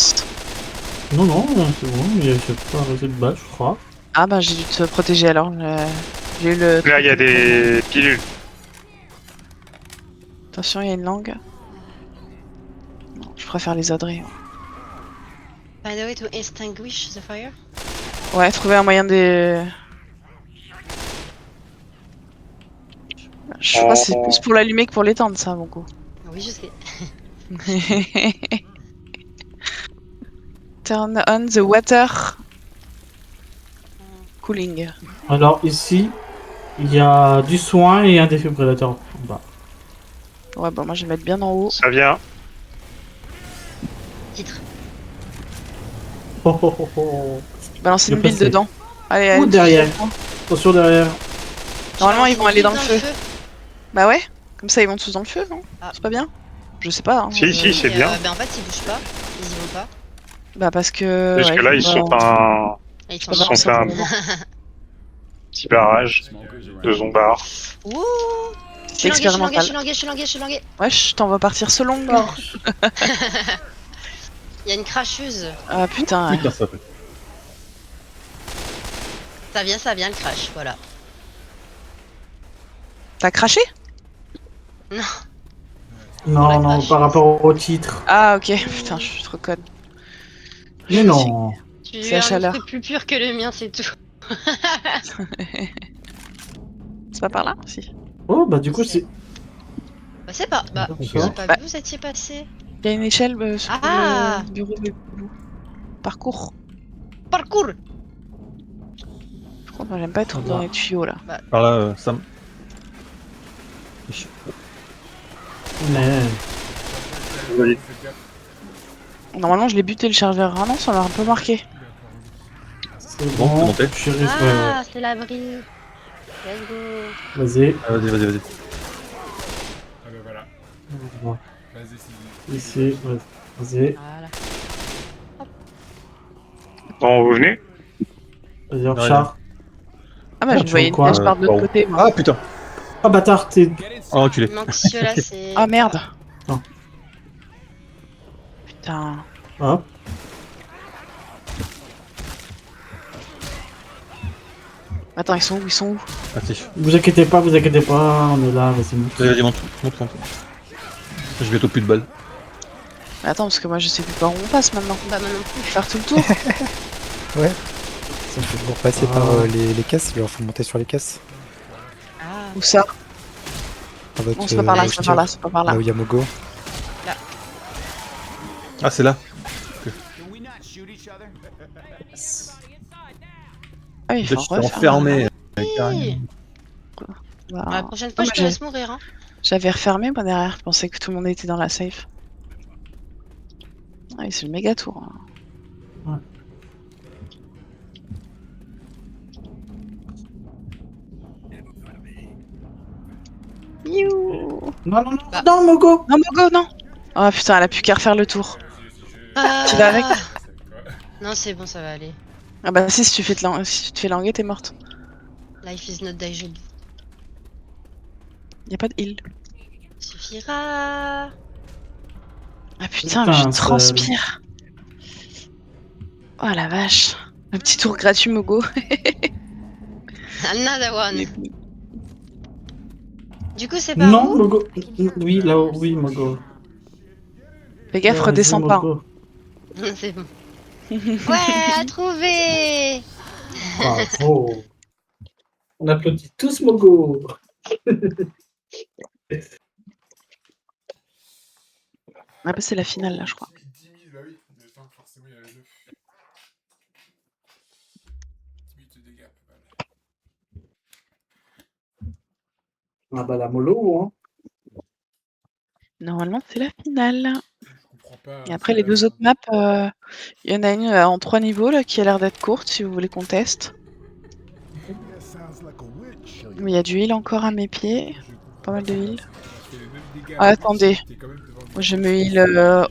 Non, non, c'est bon, il y a pas arrêté de battre, je crois. Ah bah j'ai dû te protéger alors. J'ai eu le. Là, il y a des pilules. Attention, il y a une langue. Non, je préfère les adrets. By the way, to extinguish the fire. Ouais, trouver un moyen de. Je crois que c'est plus pour l'allumer que pour l'éteindre, ça, mon coup. Oui, je sais. Turn on the water cooling. Alors ici, il y a du soin et un défibrillateur en bas. Ouais, bah moi je vais mettre bien en haut. Ça vient. Titre. Oh, oh, oh, oh. Balancer Je une bille passais. dedans. Allez, Ou allez. derrière. Attention derrière. Normalement, ils vont aller dans le Dans feu. Bah ouais, comme ça ils vont tous dans le feu, non? Ah. C'est pas bien? Je sais pas. Hein. Si, si, c'est Et, bien. Ben en fait, ils bougent pas. Ils y vont pas. Bah parce que. Jusque là, ils sont un Et ils Je sont peux morts. pas sont un petit barrage de zombards. Ouh. C'est expérimental. Je suis langué. Ouais, je t'en vas partir ce long. Il y a une crasheuse. Ah putain. Ouais. Putain, ça fait. Ça vient le crash, voilà. T'as craché? Non, non, par rapport au titre. Ah ok, putain, je suis trop conne. Mais non. Tu C'est la as un chaleur. esprit plus pur que le mien, c'est tout. C'est pas par là? Si. Oh, bah du coup, c'est... Bah c'est pas. Bah, D'accord. j'ai pas Bah. vu, vous étiez passé. Il y a une échelle sur Ah. le bureau de Loulou. Parcours. Parcours. Par contre, moi j'aime pas être Ça dans va. les tuyaux là. Par là, Sam. Mais... Vas-y. Faites gaffe. Normalement, je l'ai buté le chargeur. Ah non, ça m'a un peu marqué. C'est Bon, bon, c'est monté. je suis resté... Ah, c'est l'abri. Let's go. Vas-y. Ah, vas-y, vas-y, vas-y. Ah bah voilà. Bon, Vas-y, Sylvie. ici, vas-y. Voilà. Bon, vous venez? Vas-y, Richard. Ah bah, Ah, je tu voyais une vois quoi, flèche par de l'autre bon. côté, moi. Ah putain. Ah, bâtard, t'es... Oh, enculé. Il manque ceux-là, c'est. Ah merde. Non. Putain. Hop. Attends, ils sont où? Ils sont où? Ah, si. Vous inquiétez pas, on est là, vas-y, monte. Vas-y, monte, monte, monte. Je vais au plus de balles. Mais attends, parce que moi je sais plus par où on passe maintenant. Bah, moi non plus. Faire tout le tour. Ça fait toujours passer par les caisses, il leur faut monter sur les caisses. Ah. Où ça? À votre, Non, c'est pas par là, là où c'est je pas par là, tire. c'est pas par là. Là où il y a Mogo. Ah, c'est là. Can we not shoot each other? Ah oui, il Je faut suis refaire. enfermé. Oui. Bah, La prochaine Ah, fois, je moi, te laisse mourir, hein. J'avais refermé moi derrière, je pensais que tout le monde était dans la safe. Ah oui, c'est le méga tour. Hein. Ouais. Youhou. Non, non, non, Bah. non, Mogo. Non, Mogo, non. Oh putain, elle a plus qu'à refaire le tour. Tu vas avec? Non, c'est bon, ça va aller. Ah bah si, si tu te fais languer, t'es morte. Life is not die, je dis. Y a pas de heal. Suffira. Ah putain, Putain, je ça- transpire. Oh la vache. Un petit tour gratuit, Mogo. Another one. Du coup, c'est par Non, où? Mogo. Oui, là-haut, oui, Mogo. Fais gaffe, Vas-y, redescends pas. Mogo. C'est bon. Ouais, à trouver. Bravo. On applaudit tous Mogo. Ah bah c'est la finale là, je crois. 10 000, bah oui. Mais attends, forcément, il y a le 9. 10 000 de dégâts. Voilà. Ah bah la mollo, hein. Normalement, c'est la finale. Je comprends pas. Et après, les deux autres maps, il y en a une en 3 niveaux là, qui a l'air d'être courte, si vous voulez qu'on teste. Mais il y a du heal encore à mes pieds. Pas mal de heal. Ah, attendez. Moi, je me heal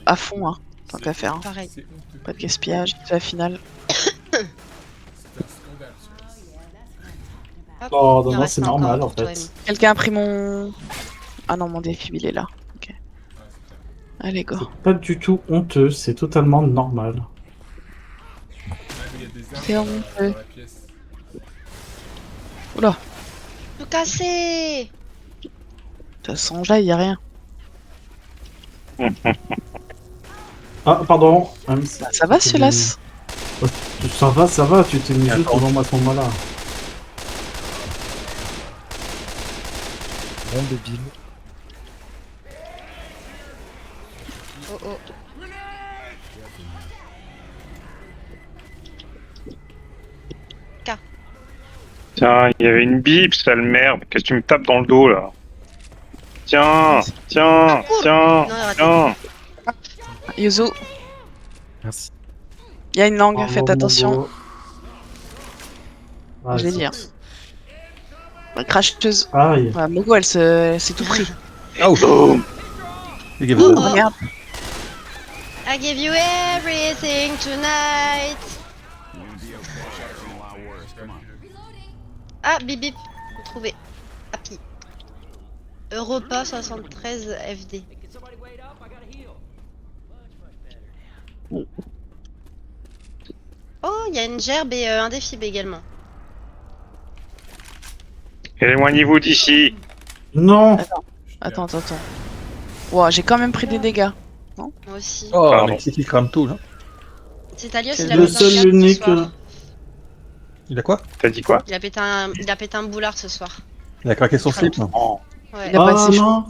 à fond, hein, tant qu'à faire. Hein. Pareil. C'est honteux. Pas de gaspillage, c'est la finale. C'est un scandale, celui-là. Hop, Oh, il non, en reste c'est normal, encore en pour fait. toi, Quelqu'un a pris mon... Ah non, mon défib, il est là. Ok. Ah, c'est ça. Allez, go. C'est pas du tout honteux, c'est totalement normal. Ah, mais il y a des armes C'est dans honteux. la pièce. Oula, Amy. Tout cassé. ça sent là, il y a rien. Ah, pardon. Bah, ça va, celui-là. Ça va, tu t'es mis juste Attends. devant moi à ce moment-là. Bon débile. Oh oh. Tiens, il y avait une bip, sale merde. Qu'est-ce que tu me tapes dans le dos là? Tiens, tiens, tiens, Non, arrête. tiens. Yuzu, Merci. il y a une langue, Bravo, faites attention. Mogo. Ah, Je l'ai dit. Hein. La cracheuse. Aïe. Ouais, Mogo, elle s'est tout pris. Oh. Boum. Les gars, Oh, vous- Oh merde. I give you everything tonight. Ah, bip bip. J'ai trouvé. Happy. Europa 73 FD. Oh, il y a une gerbe et un défib également. Éloignez-vous d'ici. Non. Attends. Wow, j'ai quand même pris des dégâts. Moi aussi. Oh, Pardon. mais c'est qui crame tout là? C'est Talios, C'est il a Le pété un seul boulard ce unique. soir. Il a quoi? T'as dit quoi? Il a pété un boulard ce soir. Il a craqué son slip. Oh, Ouais. Il a pas Ah assez chaud. non.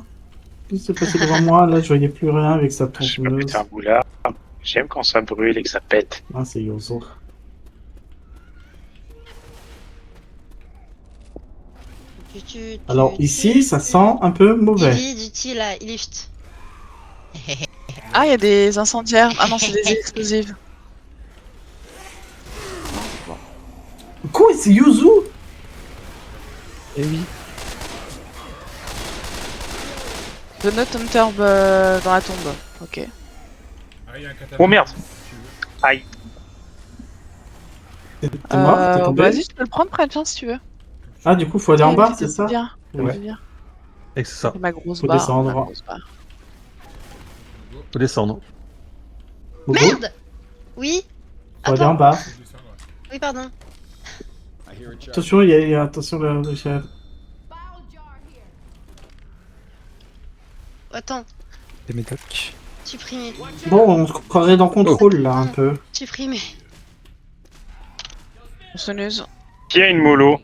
Il s'est passé devant moi, là je voyais plus rien avec sa je sais pas tronçonneuse. péter un boulard. J'aime quand ça brûle et que ça pète. Ah, c'est Yozo. Alors ici, ça sent un peu mauvais. Il là, il lift. Ah, il y a des incendiaires. Ah non, c'est des explosives. Quoi, c'est Yuzu? Eh oui. The Nut Hunter dans la tombe. Ok. Ah, il y a un catapult. Oh merde. si tu veux. Aïe. T'es mort? T'es tombé? Vas-y, tu peux le prendre près de si tu veux. Ah, du coup, faut aller en bas, c'est ça? Bien. Ouais. Bien. Et c'est ça. C'est ma grosse Faut barre. descendre. ma grosse barre. Faut descendre. Bobo, Merde. Oui. faut aller en bas. Faut descendre, ouais. Oui, pardon. I hear a child. Attention, il y a attention le chef. Bile jar here. Attends. Des médocs. Supprimé. Bon, on se croirait dans contrôle là un peu. Supprimé. Tronçonneuse. Qui a une mollo?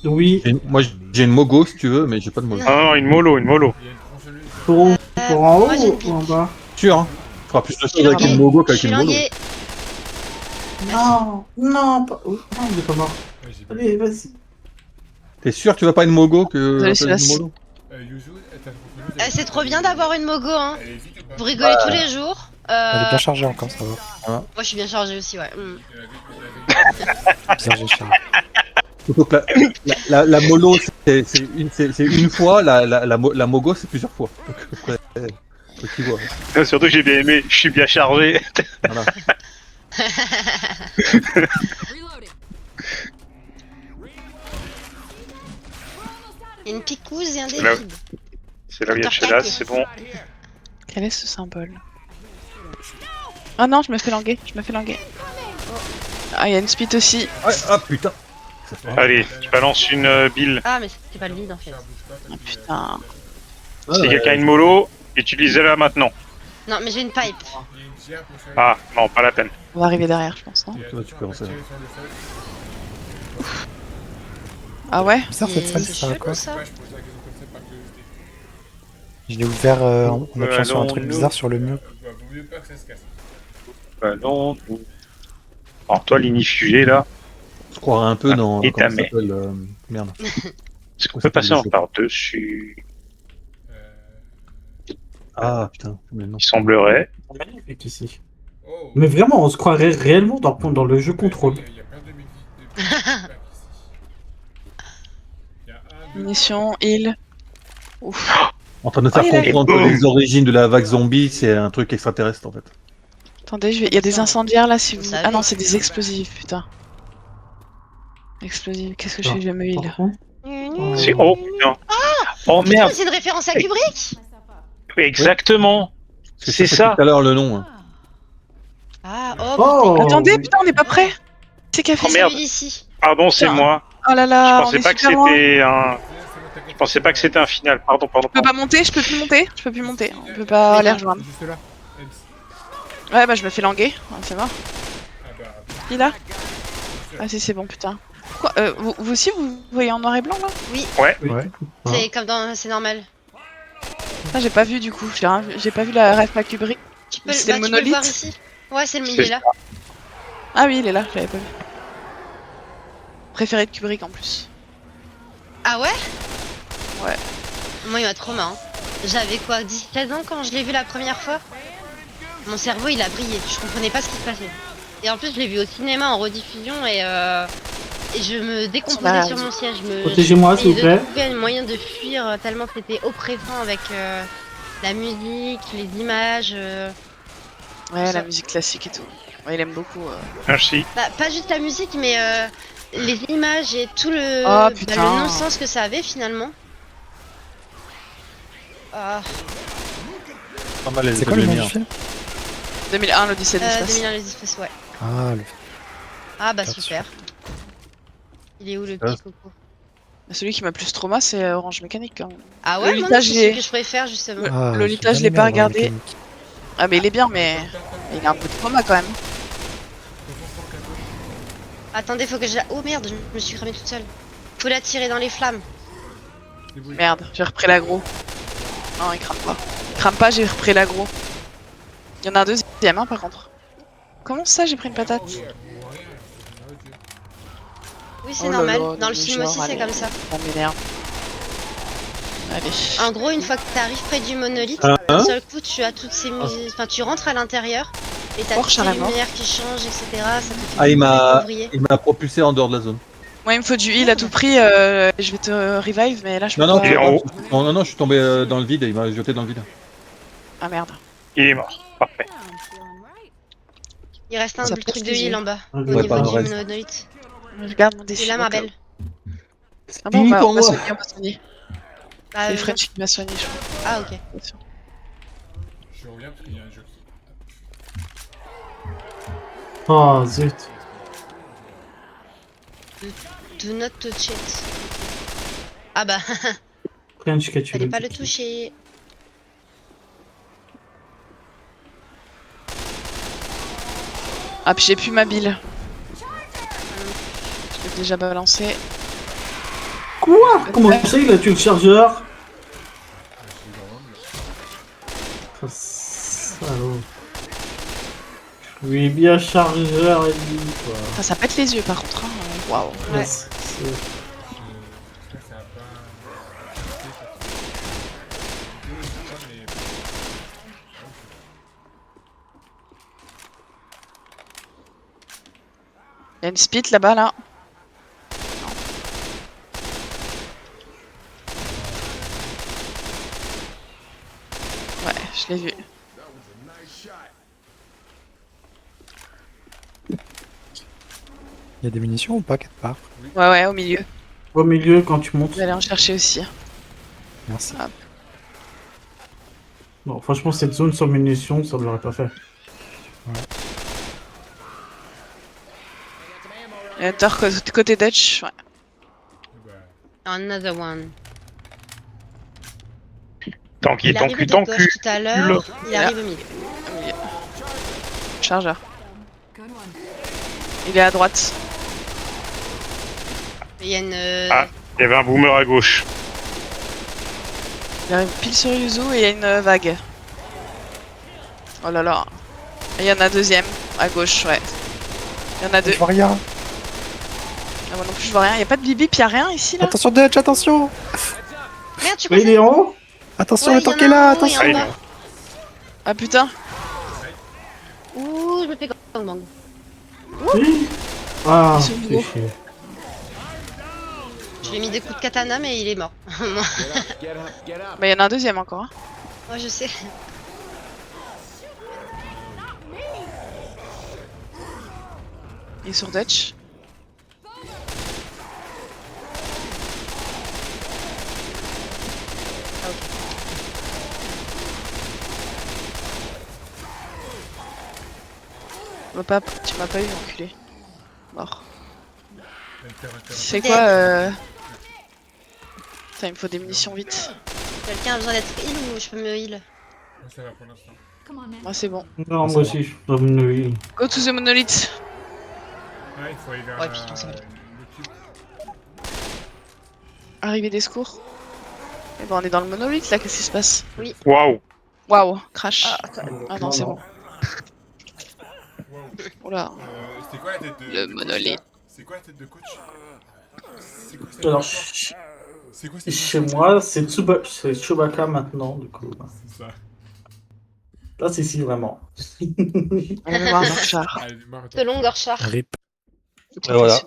Oui, Moi j'ai une Mogo si tu veux, mais j'ai pas de Mogo. Ah non, une mollo. Il y a une tronçonneuse. pour en haut moi, j'ai une ou en bas? Sûr, hein? Tu feras plus de Je suis choses avec langué. une Mogo Je qu'avavec suis une Mogo. langué. Non, non, pas... oh, non, il est pas mort. Ouais, j'ai pas Allez, vas-y. T'es sûr que tu vas pas une Mogo que Désolé, que celui-là, une Mogo? Yuzu, ta tronçonneuse, elle est C'est trop bien d'avoir une Mogo, hein. Elle est vite ou pas? Vous rigolez tous les jours. Elle est bien chargée encore, ça va. Moi, je suis bien chargée aussi, ouais. Bien gérée. Plutôt que la Molo c'est une fois, la Mogo c'est plusieurs fois. Donc après, faut que tu vois. Surtout que j'ai bien aimé. Je suis bien chargé. Voilà. Reloading. Une picouse et un là- débile. C'est là où il y a Chelas, c'est bon. Quel est ce symbole? Ah non, je me fais languer. Ah, il y a une spit aussi. Ouais, ah putain. Allez, je balance une bille. Ah, mais c'est pas le vide en fait. Ah putain. Si quelqu'un a une mollo, utilisez-la maintenant. Non, mais j'ai une pipe. Il y a une gerbe au sol. Ah, non, pas la peine. On va arriver derrière, je pense, non? Et Toi, tu peux avancer. tirer sur le sol. Ah ouais? Bizarre cette salle, C'est ça sert à chelou quoi? ça. Ouais, je pose la question comme ça par curiosité. Je l'ai ouvert en appuyant sur un truc allons-nous. bizarre sur le mur. Bah, vaut mieux pas que ça se casse. Ballon. Alors toi, l'inifugé là, Je croirais un peu dans. Et Comment ta ça mère. s'appelle merde. est-ce qu'on peut passer en par-dessus? Ah putain, mais non. Il semblerait. Magnifique ici. Oh. Mais vraiment, on se croirait réellement dans le jeu contrôle. Il y a plein de packs ici. Il y a un, deux, Munitions, heal. Ouf. En train de faire il a- comprendre que les origines de la vague zombie, c'est un truc extraterrestre en fait. Attendez, il y a des incendiaires là si vous. savez. Ah non, c'est des explosifs, putain. Explosifs, qu'est-ce que je fais? Je vais me heal. Par contre, C'est oh putain. Oh Putain, merde. c'est une référence à Kubrick. Oui, exactement. Parce que C'est fait ça. Tout à l'heure le nom. Hein. Ah, Oh. Attendez, putain, on n'est pas prêt. C'est qu'a fait Oh, ça? merde. ici. Pardon, c'est Putain. moi. Oh là Je là, on pensais est pas que super loin. c'était un. c'est bon, Je pensais pas que c'était un final. Pardon. Je peux pas monter, je peux plus monter. On peut pas les rejoindre. Juste là. Ouais, bah je me fais languer. Ah, c'est mort. Ah bah, Il a. Ah si, c'est bon, putain. Pourquoi vous aussi, vous voyez en noir et blanc là? Ouais. C'est comme dans. C'est normal. Ah, j'ai pas vu du coup. J'ai pas vu la ref à Kubrick. Tu peux, C'est le tu peux le monolithe. voir ici. Ouais, c'est le milieu là. Ah oui, il est là, je l'avais pas vu. Préféré de Kubrick en plus. Ah ouais? Ouais. Moi, il m'a trop marrant. J'avais quoi, 10-15 ans quand je l'ai vu la première fois? Mon cerveau, il a brillé. Je comprenais pas ce qui se passait. Et en plus, je l'ai vu au cinéma en rediffusion et je me décomposais Ah, sur mon siège. Protégez-moi, s'il vous plaît. Je trouvais un moyen de fuir tellement que c'était oppressant avec la musique, les images. Ouais, Ça. la musique classique et tout. Ouais, il aime beaucoup. Merci. Bah, pas juste la musique, mais les images et tout le, Oh, putain. le non-sens que ça avait finalement. Ah, Pas mal les C'est quoi le nom du lumières. film? 2001, l'Odyssée de l'espace. 2001 les espèces, ouais. Ah, le... Ah bah Bien super. Il est où le Ah. petit coco? Celui qui m'a plus trauma, c'est Orange Mécanique. Hein. Ah ouais, moi, Lolita, c'est j'ai- celui que je préfère, justement. Ah, Lolita, j'ai je bien l'ai aimé pas Orange regardé. Mécanique. Ah, mais il est bien, mais il a un peu de trauma quand même. Attendez, faut que je la... Oh merde, je me suis cramée toute seule. Faut la tirer dans les flammes. Débrouille. Merde, j'ai repris l'aggro. Non, il crame pas. Il crame pas, j'ai repris l'aggro. Il y en a un deuxième, hein, par contre. Comment ça, j'ai pris une patate? Oui, c'est Oh là normal. là, non, Dans le mais film genre, aussi, c'est allez, comme ça. Ça m'énerve. Allez. En gros, une fois que t'arrives près du monolithe, Hein d'un seul coup, tu as toutes ces enfin, tu rentres à l'intérieur et t'as Oh, toutes ces carrément. lumières qui changent, etc. Ça te fait Ah, il m'a ouvrier. propulsé en dehors de la zone. Moi, il me faut du heal à tout prix. Je vais te revive, mais là, je peux Non, non, pas. Il est en haut. non, je suis tombé dans le vide et il m'a jeté dans le vide. Ah merde. Il est mort. Parfait. Now I'm feeling right. Il reste un Ça truc pète de les heal yeux. en bas, Ouais, au Ouais, niveau pas du le reste. monolithe. Je regarde mon C'est défi. là, ma belle. Ah bon, Fini pour on m'a moi. soigné, on m'a soigné. Bah, C'est non. French qui m'a soigné, je crois. Ah, ok. Je reviens parce qu'il y a un jeu qui. Oh zut. Do not touch it. Ah bah, French qui a tué fallait le pas le kiki. toucher. Ah, puis j'ai plus ma bile. Je l'ai déjà balancé. Quoi? Comment ça il a tué le chargeur? Oh, salaud. Oui, bien chargeur et lui, quoi. Ça pète les yeux, par contre. Hein. Waouh. Ouais. Yes. Ça a pas. Il y a une spit là-bas, là. Ouais, je l'ai vu. Il y a des munitions ou pas quelque part? Ouais, ouais, au milieu. Au milieu, quand tu montes. Je vais aller en chercher aussi. Merci. Non, franchement, cette zone sans munitions, ça ne l'aurait pas fait. Hunter côté Dutch. Ouais. Another one. Tanky, Il arrive tanky, de tanky. gauche tout à l'heure, il arrive au milieu. Au milieu. Chargeur. Good one. Il est à droite. Il y a une... Ah. Il y avait un boomer à gauche. Il arrive pile sur Yuzu et il y a une vague. Oh là là. Et il y en a un deuxième à gauche, ouais. Il y en a deux. Je vois rien. Ah, moi non plus, je vois rien. Il y a pas de bibi, puis il y a rien ici là. Attention Dutch, attention. Merde, tu Mais il est en haut? Attention, Ouais, le il y en tank a est là, un en haut et attention. en bas. Ah putain. Ouh, je me fais gangbang. Oui. Ah, Ils sont c'est beaux. chier. Je lui ai mis des coups de katana, mais il est mort. Moi, Get up, get up. Bah, il y en a un deuxième encore. Hein. moi, je sais. Il est sur Dutch. Tu m'as pas eu, enculé. Mort. C'est quoi Putain, il me faut des munitions vite. Quelqu'un a besoin d'être heal ou je peux me heal? Ça va pour l'instant. Come on, man. Moi, c'est bon. Non, moi aussi, je dois me lever. Go to the monolith. Ouais, il faut aller vers Ouais, putain, ça va. le cube. Arrivée des secours. Et ben, on est dans le monolith là, qu'est-ce qui se passe? Waouh. Waouh, crash. Ah non, c'est bon. Wow. Oula. C'était quoi la tête de. Le de coach, monolithe. là C'est quoi la tête de coach? C'est quoi cette Alors, mouchoir C'est quoi cette chez mouchoir moi, c'est Chewbacca maintenant, du coup. C'est ça. Là, c'est ici, vraiment. On va voir un char. Allez, démarre, attends. Selon Gorchard. Rip. voilà.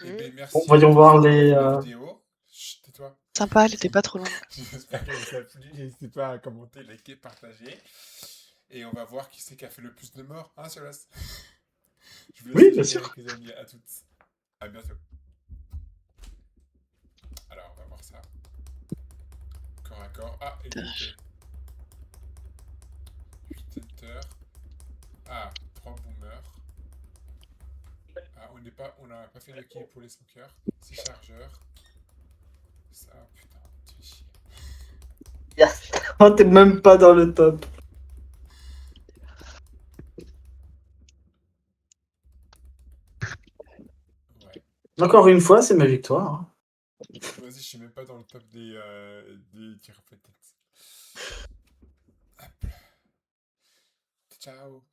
Eh ben, merci Bon, voyons voir les, pour la vidéo. Chut, tais-toi. Sympa, elle était pas trop longue. J'espère qu'elle vous a plu. N'hésitez pas à commenter, liker, partager. Et on va voir qui c'est qui a fait le plus de morts, hein, Solas? Je vous laisse Oui, bien finir sûr. avec les amis. À toutes. À bientôt. Alors, on va voir ça. Corps à corps. Ah, et donc, 8 heures. Ah, 3 boomers. Ah, on n'a pas fait de kill pour les smokers. C'est chargeur. Ça, putain, tu fais chier. Yes. Oh, t'es même pas dans le top. Ouais. Encore une fois, c'est ma victoire. Hein. Vas-y, je suis même pas dans le top des tirs peut-être. Hop. Ciao.